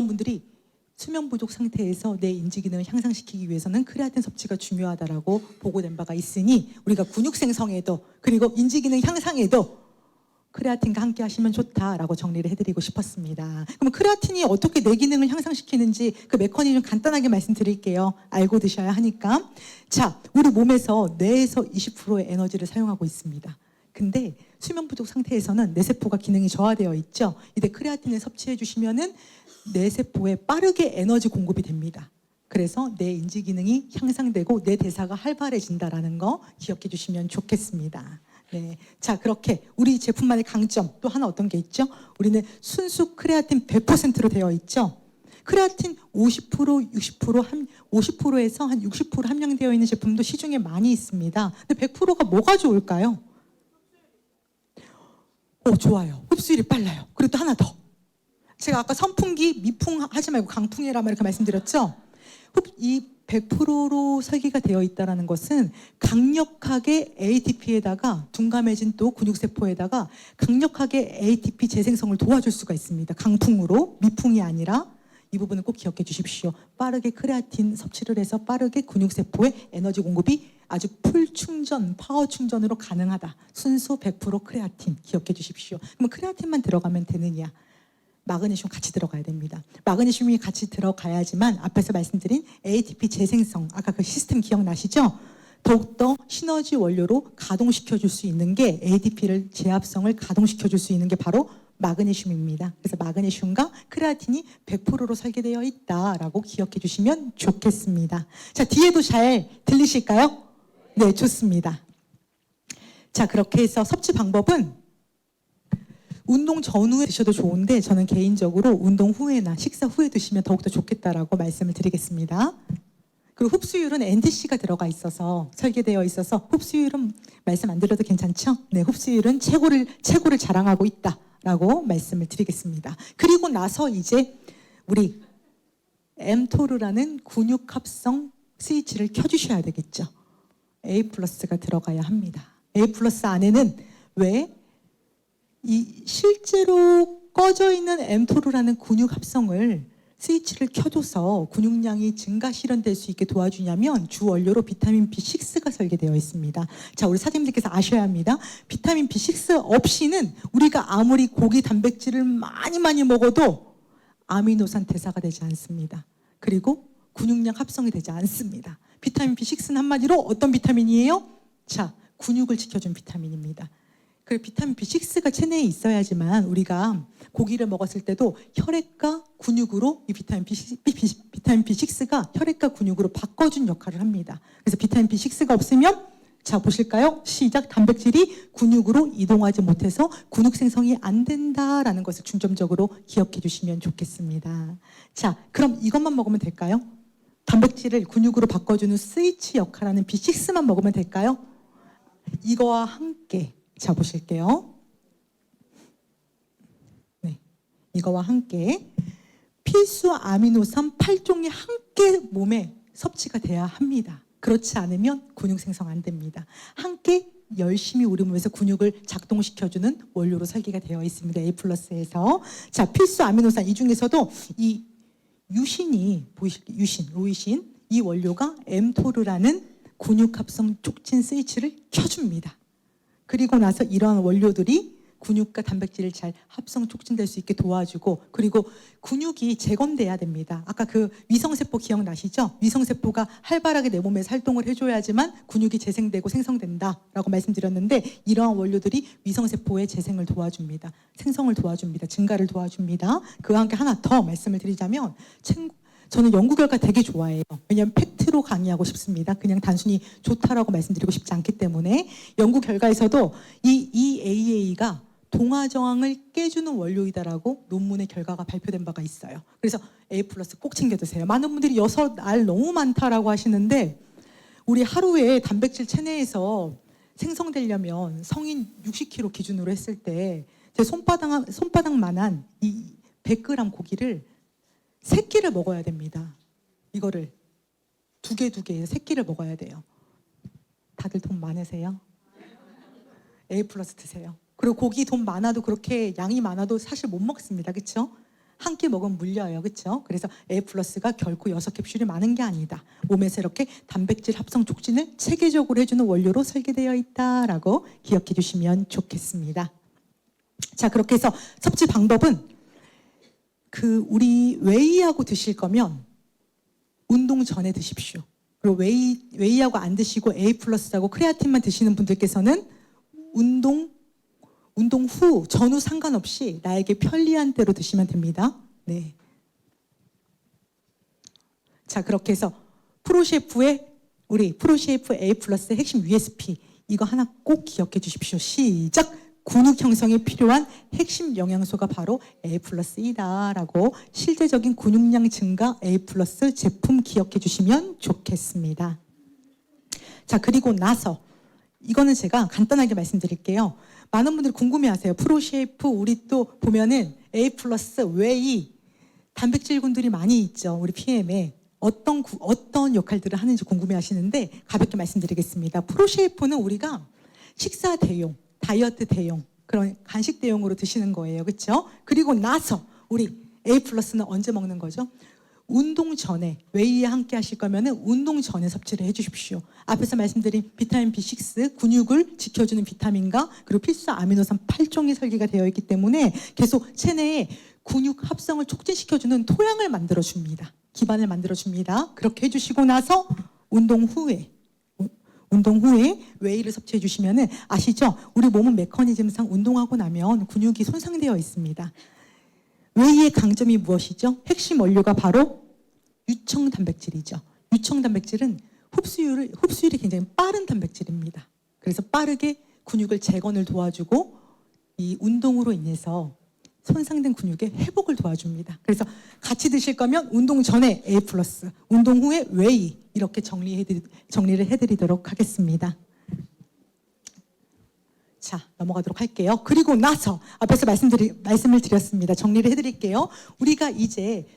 분들이 수면 부족 상태에서 뇌 인지 기능을 향상시키기 위해서는 크레아틴 섭취가 중요하다라고 보고된 바가 있으니 우리가 근육 생성에도 그리고 인지 기능 향상에도 크레아틴과 함께 하시면 좋다라고 정리를 해드리고 싶었습니다. 그럼 크레아틴이 어떻게 뇌 기능을 향상시키는지 그 메커니즘 간단하게 말씀드릴게요. 알고 드셔야 하니까. 자, 우리 몸에서 뇌에서 20%의 에너지를 사용하고 있습니다. 근데 수면 부족 상태에서는 뇌세포가 기능이 저하되어 있죠. 이때 크레아틴을 섭취해 주시면은 뇌세포에 빠르게 에너지 공급이 됩니다. 그래서 뇌 인지 기능이 향상되고 뇌 대사가 활발해진다라는 거 기억해 주시면 좋겠습니다. 네. 자, 그렇게 우리 제품만의 강점 또 하나 어떤 게 있죠? 우리는 순수 크레아틴 100%로 되어 있죠. 크레아틴 50%, 60%, 50%에서 한 60% 함량되어 있는 제품도 시중에 많이 있습니다. 근데 100%가 뭐가 좋을까요? 좋아요. 흡수율이 빨라요. 그리고 또 하나 더. 제가 아까 선풍기, 미풍 하지 말고 강풍해라만 이렇게 말씀드렸죠. 이 100%로 설계가 되어 있다는 것은 강력하게 ATP에다가 둔감해진 또 근육세포에다가 강력하게 ATP 재생성을 도와줄 수가 있습니다. 강풍으로, 미풍이 아니라. 이 부분은 꼭 기억해 주십시오. 빠르게 크레아틴 섭취를 해서 빠르게 근육세포에 에너지 공급이 아주 풀 충전, 파워 충전으로 가능하다. 순수 100% 크레아틴 기억해 주십시오. 그럼 크레아틴만 들어가면 되느냐? 마그네슘 같이 들어가야 됩니다. 마그네슘이 같이 들어가야지만 앞에서 말씀드린 ATP 재생성, 아까 그 시스템 기억나시죠? 더욱더 시너지 원료로 가동시켜 줄 수 있는 게 ATP를 제합성을 가동시켜 줄 수 있는 게 바로 마그네슘입니다. 그래서 마그네슘과 크레아틴이 100%로 설계되어 있다라고 기억해 주시면 좋겠습니다. 자, 뒤에도 잘 들리실까요? 네, 좋습니다. 자, 그렇게 해서 섭취 방법은 운동 전후에 드셔도 좋은데 저는 개인적으로 운동 후에나 식사 후에 드시면 더욱더 좋겠다라고 말씀을 드리겠습니다. 그리고 흡수율은 NDC가 들어가 있어서 설계되어 있어서 흡수율은 말씀 안 드려도 괜찮죠? 네, 흡수율은 최고를 자랑하고 있다라고 말씀을 드리겠습니다. 그리고 나서 이제 우리 mTOR라는 근육 합성 스위치를 켜주셔야 되겠죠. A+가 들어가야 합니다. A+ 안에는 왜? 이 실제로 꺼져 있는 mTOR라는 근육 합성을 스위치를 켜줘서 근육량이 증가 실현될 수 있게 도와주냐면 주 원료로 비타민 B6가 설계되어 있습니다. 자, 우리 사장님들께서 아셔야 합니다. 비타민 B6 없이는 우리가 아무리 고기 단백질을 많이 먹어도 아미노산 대사가 되지 않습니다. 그리고 근육량 합성이 되지 않습니다. 비타민 B6는 한마디로 어떤 비타민이에요? 자, 근육을 지켜준 비타민입니다. 그 비타민 B6가 체내에 있어야지만 우리가 고기를 먹었을 때도 혈액과 근육으로 이 비타민 B6가 혈액과 근육으로 바꿔준 역할을 합니다. 그래서 비타민 B6가 없으면 자 보실까요? 시작. 단백질이 근육으로 이동하지 못해서 근육 생성이 안 된다라는 것을 중점적으로 기억해 주시면 좋겠습니다. 자, 그럼 이것만 먹으면 될까요? 단백질을 근육으로 바꿔주는 스위치 역할하는 B6만 먹으면 될까요? 이거와 함께 자 보실게요. 네, 이거와 함께 필수 아미노산 8종이 함께 몸에 섭취가 돼야 합니다. 그렇지 않으면 근육 생성 안 됩니다. 함께 열심히 우리 몸에서 근육을 작동시켜주는 원료로 설계가 되어 있습니다. A+에서 자 필수 아미노산 이 중에서도 이 유신이 보이실게요. 유신, 로이신 이 원료가 mTOR라는 근육 합성 촉진 스위치를 켜줍니다. 그리고 나서 이러한 원료들이 근육과 단백질을 잘 합성 촉진될 수 있게 도와주고 그리고 근육이 재건돼야 됩니다. 아까 그 위성세포 기억나시죠? 위성세포가 활발하게 내 몸에서 활동을 해줘야지만 근육이 재생되고 생성된다라고 말씀드렸는데 이러한 원료들이 위성세포의 재생을 도와줍니다. 생성을 도와줍니다. 증가를 도와줍니다. 그와 함께 하나 더 말씀을 드리자면 저는 연구 결과 되게 좋아해요. 왜냐하면 팩트로 강의하고 싶습니다. 그냥 단순히 좋다라고 말씀드리고 싶지 않기 때문에 연구 결과에서도 이 EAA가 동화저항을 깨주는 원료이다라고 논문의 결과가 발표된 바가 있어요. 그래서 A+ 꼭 챙겨 드세요. 많은 분들이 6알 너무 많다라고 하시는데 우리 하루에 단백질 체내에서 생성되려면 성인 60kg 기준으로 했을 때 제 손바닥만한 이 100g 고기를 3끼를 먹어야 됩니다. 이거를 두 개 3끼를 먹어야 돼요. 다들 돈 많으세요? A+ 드세요. 그리고 고기 돈 많아도 그렇게 양이 많아도 사실 못 먹습니다. 그렇죠? 한 끼 먹으면 물려요. 그렇죠? 그래서 A+가 결코 6캡슐이 많은 게 아니다. 몸에서 이렇게 단백질 합성 촉진을 체계적으로 해주는 원료로 설계되어 있다라고 기억해 주시면 좋겠습니다. 자, 그렇게 해서 섭취 방법은 우리 웨이하고 드실 거면 운동 전에 드십시오. 그리고 웨이하고 안 드시고 A+하고 크레아틴만 드시는 분들께서는 운동 후, 전후 상관없이 나에게 편리한 대로 드시면 됩니다. 네. 자, 그렇게 해서 우리 프로셰프 A+ 핵심 USP 이거 하나 꼭 기억해 주십시오. 시작! 근육 형성에 필요한 핵심 영양소가 바로 A+이다라고 실제적인 근육량 증가 A+ 제품 기억해 주시면 좋겠습니다. 자, 그리고 나서 이거는 제가 간단하게 말씀드릴게요. 많은 분들이 궁금해하세요. 프로셰프 우리 또 보면은 A+ 웨이 단백질군들이 많이 있죠. 우리 PM에 어떤 역할들을 하는지 궁금해하시는데 가볍게 말씀드리겠습니다. 프로셰프는 우리가 식사 대용, 다이어트 대용, 그런 간식 대용으로 드시는 거예요. 그렇죠? 그리고 나서 우리 A+는 언제 먹는 거죠? 운동 전에 웨이에 함께 하실 거면은 운동 전에 섭취를 해주십시오. 앞에서 말씀드린 비타민 B6 근육을 지켜주는 비타민과 그리고 필수 아미노산 8종이 설계가 되어 있기 때문에 계속 체내에 근육 합성을 촉진시켜주는 토양을 만들어줍니다. 기반을 만들어줍니다. 그렇게 해주시고 나서 운동 후에 웨이를 섭취해 주시면은 아시죠? 우리 몸은 메커니즘상 운동하고 나면 근육이 손상되어 있습니다. 웨이의 강점이 무엇이죠? 핵심 원료가 바로 유청 단백질이죠. 유청 단백질은 흡수율이 굉장히 빠른 단백질입니다. 그래서 빠르게 근육을 재건을 도와주고 이 운동으로 인해서 손상된 근육의 회복을 도와줍니다. 그래서 같이 드실 거면 운동 전에 A+, 운동 후에 웨이 이렇게 정리를 해드리도록 하겠습니다. 자, 넘어가도록 할게요. 그리고 나서 앞에서 말씀을 드렸습니다. 정리를 해드릴게요. 우리가 이제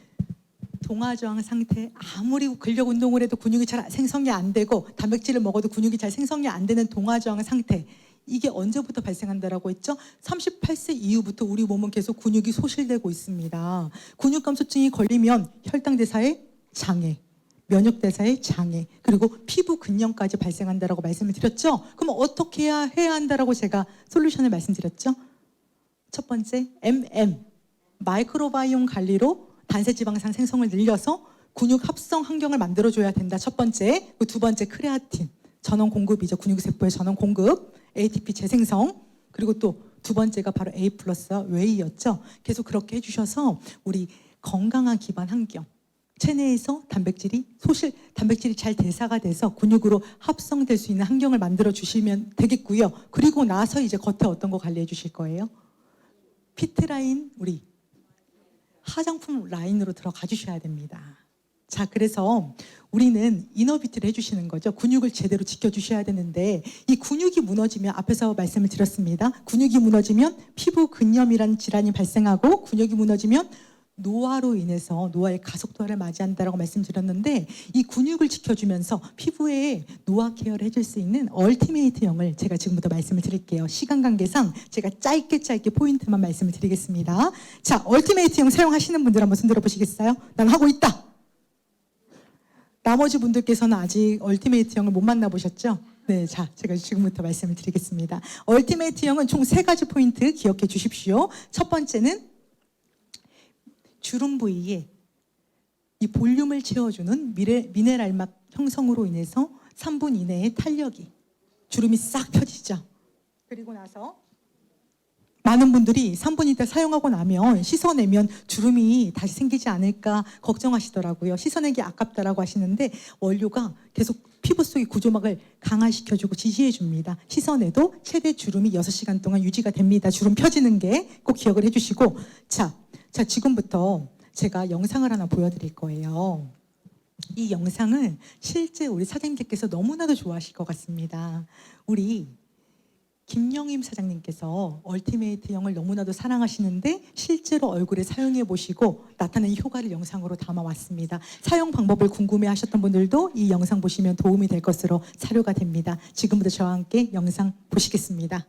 동화저항 상태, 아무리 근력 운동을 해도 근육이 잘 생성이 안 되고 단백질을 먹어도 근육이 잘 생성이 안 되는 동화저항 상태, 이게 언제부터 발생한다라고 했죠? 38세 이후부터 우리 몸은 계속 근육이 소실되고 있습니다. 근육감소증이 걸리면 혈당대사의 장애, 면역대사의 장애, 그리고 피부 근염까지 발생한다라고 말씀을 드렸죠? 그럼 어떻게 해야 한다라고 제가 솔루션을 말씀드렸죠? 첫 번째, 마이크로바이옴 관리로 단세지방산 생성을 늘려서 근육 합성 환경을 만들어줘야 된다. 첫 번째. 두 번째 크레아틴. 전원 공급이죠. 근육세포의 전원 공급. ATP 재생성. 그리고 또 두 번째가 바로 A 플러스 웨이였죠. 계속 그렇게 해주셔서 우리 건강한 기반 환경. 체내에서 단백질이 잘 대사가 돼서 근육으로 합성될 수 있는 환경을 만들어 주시면 되겠고요. 그리고 나서 이제 겉에 어떤 거 관리해 주실 거예요? 피트라인 우리 화장품 라인으로 들어가 주셔야 됩니다. 자, 그래서 우리는 이너비트를 해주시는 거죠. 근육을 제대로 지켜주셔야 되는데 이 근육이 무너지면 앞에서 말씀을 드렸습니다. 근육이 무너지면 피부 근염이라는 질환이 발생하고 근육이 무너지면 노화로 인해서 노화의 가속도를 맞이한다라고 말씀드렸는데 이 근육을 지켜주면서 피부에 노화 케어를 해줄 수 있는 얼티메이트형을 제가 지금부터 말씀을 드릴게요. 시간 관계상 제가 짧게 포인트만 말씀을 드리겠습니다. 자, 얼티메이트형 사용하시는 분들 한번 손 들어보시겠어요? 난 하고 있다. 나머지 분들께서는 아직 얼티메이트형을 못 만나보셨죠? 네, 자, 제가 지금부터 말씀을 드리겠습니다. 얼티메이트형은 총 3가지 포인트 기억해 주십시오. 첫 번째는 주름 부위에 이 볼륨을 채워주는 미네랄막 형성으로 인해서 3분 이내에 탄력이 주름이 싹 펴지죠. 그리고 나서 많은 분들이 3분 있다 사용하고 나면 씻어내면 주름이 다시 생기지 않을까 걱정하시더라고요. 씻어내기 아깝다라고 하시는데 원료가 계속 피부 속의 구조막을 강화시켜주고 지지해줍니다. 씻어내도 최대 주름이 6시간 동안 유지가 됩니다. 주름 펴지는 게 꼭 기억을 해주시고 자, 지금부터 제가 영상을 하나 보여드릴 거예요. 이 영상은 실제 우리 사장님께서 너무나도 좋아하실 것 같습니다. 우리 김영임 사장님께서 얼티메이트형을 너무나도 사랑하시는데 실제로 얼굴에 사용해 보시고 나타낸 효과를 영상으로 담아왔습니다. 사용 방법을 궁금해하셨던 분들도 이 영상 보시면 도움이 될 것으로 사료가 됩니다. 지금부터 저와 함께 영상 보시겠습니다.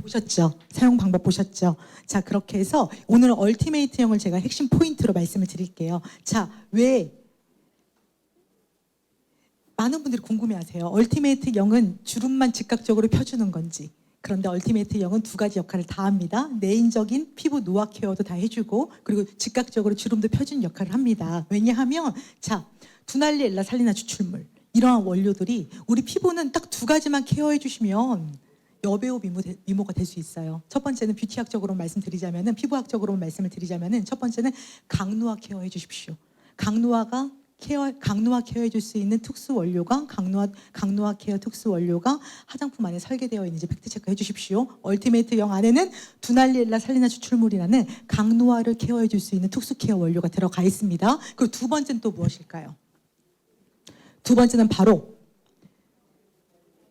보셨죠? 사용 방법 보셨죠? 자, 그렇게 해서 오늘 얼티메이트형을 제가 핵심 포인트로 말씀을 드릴게요. 자, 왜 많은 분들이 궁금해하세요. 얼티메이트형은 주름만 즉각적으로 펴주는 건지. 그런데 얼티메이트형은 2가지 역할을 다 합니다. 내인적인 피부 노화 케어도 다 해주고 그리고 즉각적으로 주름도 펴주는 역할을 합니다. 왜냐하면 자, 두날리 엘라살리나 추출물 이러한 원료들이 우리 피부는 딱 2가지만 케어해 주시면 여배우 미모가 될 수 있어요. 첫 번째는 뷰티학적으로 말씀드리자면은 피부학적으로 말씀을 드리자면은 첫 번째는 강노화 케어해 주십시오. 강노화 케어해 줄 수 있는 특수 원료가 강노화 케어 특수 원료가 화장품 안에 설계되어 있는지 팩트 체크해 주십시오. 얼티메이트형 안에는 두날리엘라 살리나 추출물이라는 강노화를 케어해 줄 수 있는 특수 케어 원료가 들어가 있습니다. 그리고 2번째는 또 무엇일까요? 2번째는 바로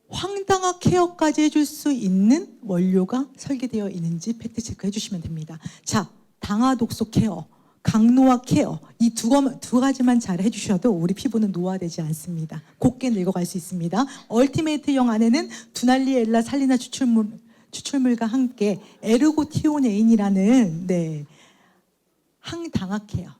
황당화 케어까지 해줄 수 있는 원료가 설계되어 있는지 팩트 체크해 주시면 됩니다. 자, 당화독소 케어, 강노화 케어 이 2가지만 잘 해주셔도 우리 피부는 노화되지 않습니다. 곱게 늙어갈 수 있습니다. 얼티메이트형 안에는 두날리엘라 살리나 추출물과 함께 에르고티오네인이라는 항당화 케어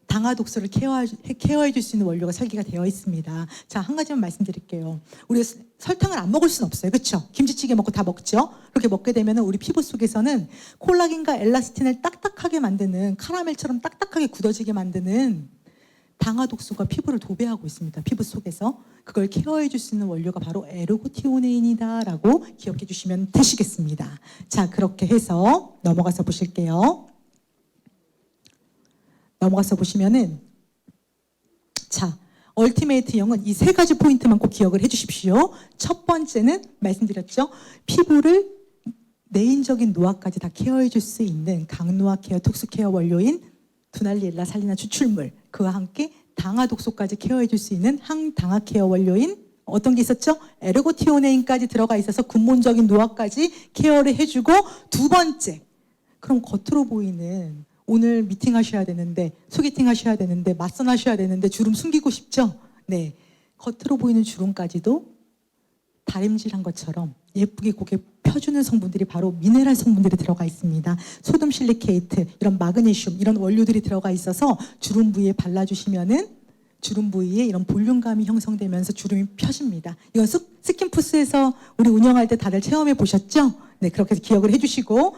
당화 독소를 케어해 줄 수 있는 원료가 설계가 되어 있습니다. 자, 한 가지만 말씀드릴게요. 우리 설탕을 안 먹을 수는 없어요. 그렇죠? 김치찌개 먹고 다 먹죠? 그렇게 먹게 되면 우리 피부 속에서는 콜라겐과 엘라스틴을 딱딱하게 만드는 카라멜처럼 딱딱하게 굳어지게 만드는 당화 독소가 피부를 도배하고 있습니다. 피부 속에서. 그걸 케어해 줄 수 있는 원료가 바로 에르고티오네인이다라고 기억해 주시면 되시겠습니다. 자, 그렇게 해서 넘어가서 보실게요. 넘어가서 보시면은 자, 얼티메이트형은 이 3가지 포인트만 꼭 기억을 해주십시오. 첫 번째는 말씀드렸죠. 피부를 내인적인 노화까지 다 케어해 줄 수 있는 강노화 케어 특수 케어 원료인 두날리엘라 살리나 추출물 그와 함께 당화 독소까지 케어해 줄 수 있는 항당화 케어 원료인 어떤 게 있었죠? 에르고티오네인까지 들어가 있어서 근본적인 노화까지 케어를 해주고, 두 번째, 그럼 겉으로 보이는 오늘 미팅 하셔야 되는데, 소개팅 하셔야 되는데, 맞선 하셔야 되는데 주름 숨기고 싶죠? 네, 겉으로 보이는 주름까지도 다림질한 것처럼 예쁘게 고개 펴주는 성분들이 바로 미네랄 성분들이 들어가 있습니다. 소듐 실리케이트, 이런 마그네슘, 이런 원료들이 들어가 있어서 주름 부위에 발라주시면은 주름 부위에 이런 볼륨감이 형성되면서 주름이 펴집니다. 이건 스킨푸스에서 우리 운영할 때 다들 체험해 보셨죠? 네, 그렇게 해서 기억을 해주시고,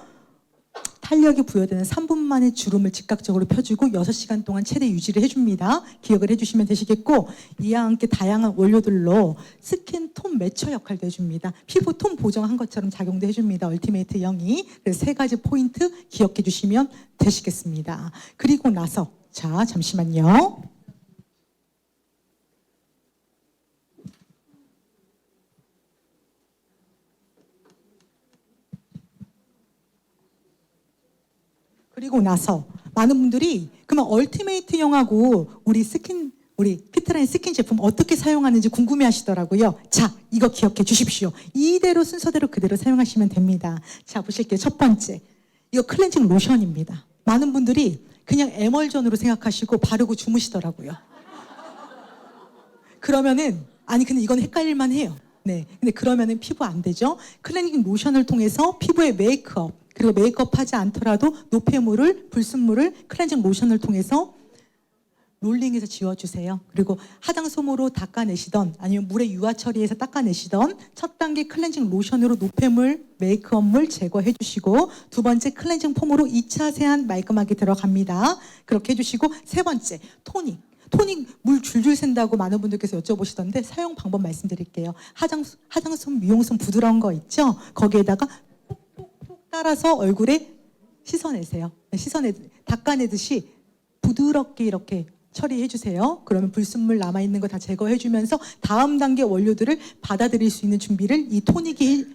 탄력이 부여되는 3분 만에 주름을 즉각적으로 펴주고 6시간 동안 최대 유지를 해줍니다. 기억을 해주시면 되시겠고, 이와 함께 다양한 원료들로 스킨 톤 매처 역할도 해줍니다. 피부 톤 보정한 것처럼 작용도 해줍니다. 얼티메이트 0이. 그래서 3가지 포인트 기억해 주시면 되시겠습니다. 그리고 나서, 자, 잠시만요. 그리고 나서 많은 분들이 그러면 얼티메이트형하고 우리 피트라인 스킨 제품 어떻게 사용하는지 궁금해 하시더라고요. 자, 이거 기억해 주십시오. 이대로 순서대로 그대로 사용하시면 됩니다. 자, 보실게요. 첫 번째, 이거 클렌징 로션입니다. 많은 분들이 그냥 에멀전으로 생각하시고 바르고 주무시더라고요. 그러면은, 아니 근데 이건 헷갈릴만 해요. 네, 근데 그러면은 피부 안 되죠. 클렌징 로션을 통해서 피부의 메이크업, 그리고 메이크업 하지 않더라도 노폐물을, 불순물을 클렌징 로션을 통해서 롤링해서 지워주세요. 그리고 화장솜으로 닦아내시던, 아니면 물에 유화 처리해서 닦아내시던 첫 단계 클렌징 로션으로 노폐물, 메이크업물 제거해 주시고, 두 번째 클렌징 폼으로 2차 세안 말끔하게 들어갑니다. 그렇게 해주시고, 세 번째 토닉 물 줄줄 샌다고 많은 분들께서 여쭤보시던데 사용 방법 말씀드릴게요. 화장솜, 미용솜 부드러운 거 있죠? 거기에다가 따라서 얼굴에 씻어내세요. 닦아내듯이 부드럽게 이렇게 처리해 주세요. 그러면 불순물 남아있는 거 다 제거해 주면서 다음 단계 원료들을 받아들일 수 있는 준비를 이 토닉이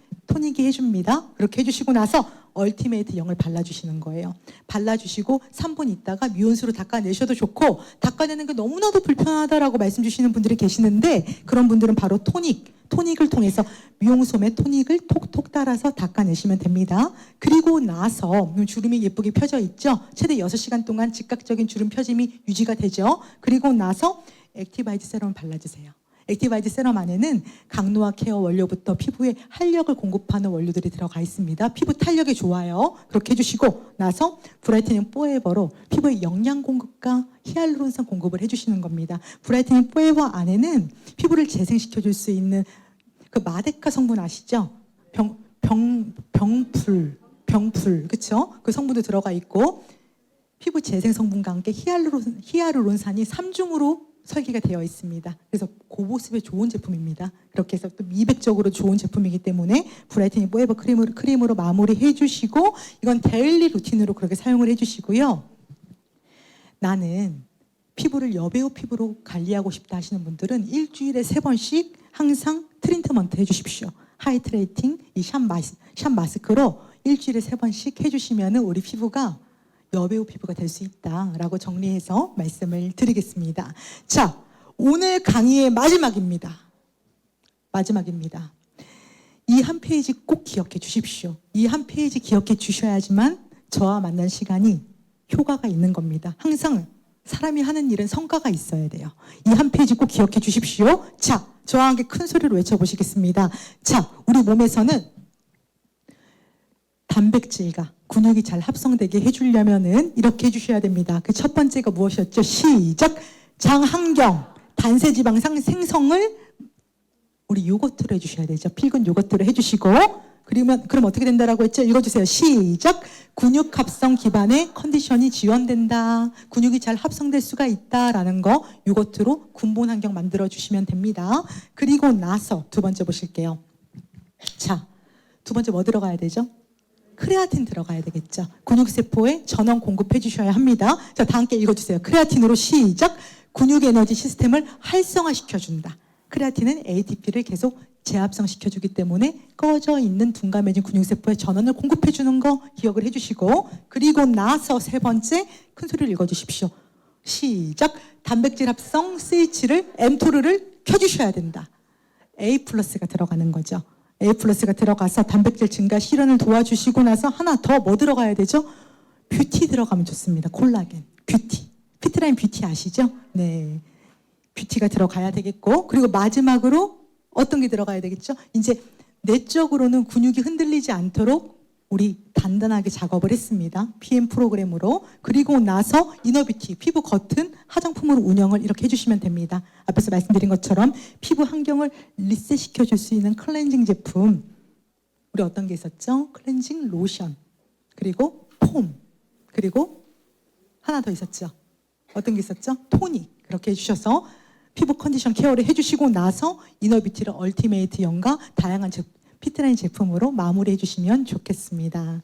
해줍니다. 그렇게 해주시고 나서 얼티메이트 0을 발라주시는 거예요. 발라주시고 3분 있다가 미온수로 닦아내셔도 좋고, 닦아내는 게 너무나도 불편하다라고 말씀 주시는 분들이 계시는데, 그런 분들은 바로 토닉을 통해서 미용솜에 토닉을 톡톡 따라서 닦아내시면 됩니다. 그리고 나서 주름이 예쁘게 펴져 있죠? 최대 6시간 동안 즉각적인 주름 펴짐이 유지가 되죠? 그리고 나서 액티바이트 세럼을 발라주세요. 액티바이트 세럼 안에는 강노화 케어 원료부터 피부에 활력을 공급하는 원료들이 들어가 있습니다. 피부 탄력에 좋아요. 그렇게 해주시고 나서 브라이트닝 포에버로 피부에 영양 공급과 히알루론산 공급을 해주시는 겁니다. 브라이트닝 포에버 안에는 피부를 재생시켜줄 수 있는 그 마데카 성분 아시죠? 병풀, 그쵸? 그 성분도 들어가 있고, 피부 재생 성분과 함께 히알루론산이 3중으로 설계가 되어 있습니다. 그래서 고보습에 좋은 제품입니다. 그렇게 해서 또 미백적으로 좋은 제품이기 때문에 브라이트닝 포에버 크림으로 마무리해 주시고, 이건 데일리 루틴으로 그렇게 사용을 해 주시고요. 나는 피부를 여배우 피부로 관리하고 싶다 하시는 분들은 일주일에 3번씩 항상 트리트먼트 해주십시오. 하이드레이팅, 이 샵 마스크로 일주일에 3번씩 해주시면 우리 피부가 여배우 피부가 될 수 있다라고 정리해서 말씀을 드리겠습니다. 자, 오늘 강의의 마지막입니다. 이 한 페이지 꼭 기억해 주십시오. 이 한 페이지 기억해 주셔야지만 저와 만난 시간이 효과가 있는 겁니다. 항상 사람이 하는 일은 성과가 있어야 돼요. 이 한 페이지 꼭 기억해 주십시오. 자, 저와 함께 큰 소리로 외쳐보시겠습니다. 자, 우리 몸에서는 단백질과 근육이 잘 합성되게 해주려면은 이렇게 해주셔야 됩니다. 그 첫 번째가 무엇이었죠? 시작! 장항경, 단세지방산 생성을 우리 요거트로 해주셔야 되죠. 필근 요거트로 해주시고, 그럼 어떻게 된다라고 했죠? 읽어주세요. 시작! 근육 합성 기반의 컨디션이 지원된다. 근육이 잘 합성될 수가 있다라는 거 요거트로 근본 환경 만들어 주시면 됩니다. 그리고 나서 두 번째 보실게요. 자, 두 번째 뭐 들어가야 되죠? 크레아틴 들어가야 되겠죠. 근육세포에 전원 공급해 주셔야 합니다. 자, 다 함께 읽어주세요. 크레아틴으로 시작! 근육 에너지 시스템을 활성화시켜준다. 크레아틴은 ATP를 계속 재합성시켜주기 때문에 꺼져 있는 둔감해진 근육세포에 전원을 공급해주는 거 기억을 해주시고, 그리고 나서 세 번째 큰 소리를 읽어주십시오. 시작. 단백질 합성 스위치를 mTOR를 켜주셔야 된다. A 플러스가 들어가는 거죠. A 플러스가 들어가서 단백질 증가 실현을 도와주시고 나서 하나 더 뭐 들어가야 되죠? 뷰티 들어가면 좋습니다. 콜라겐, 뷰티. 피트라인 뷰티 아시죠? 네. 뷰티가 들어가야 되겠고, 그리고 마지막으로 어떤 게 들어가야 되겠죠? 이제 내적으로는 근육이 흔들리지 않도록 우리 단단하게 작업을 했습니다. PM 프로그램으로. 그리고 나서 이너뷰티, 피부 겉은 화장품으로 운영을 이렇게 해주시면 됩니다. 앞에서 말씀드린 것처럼 피부 환경을 리셋시켜줄 수 있는 클렌징 제품. 우리 어떤 게 있었죠? 클렌징 로션, 그리고 폼, 그리고 하나 더 있었죠? 어떤 게 있었죠? 토닉. 그렇게 해주셔서 피부 컨디션 케어를 해주시고 나서 이너뷰티를 얼티메이트형과 다양한 피트라인 제품으로 마무리해 주시면 좋겠습니다.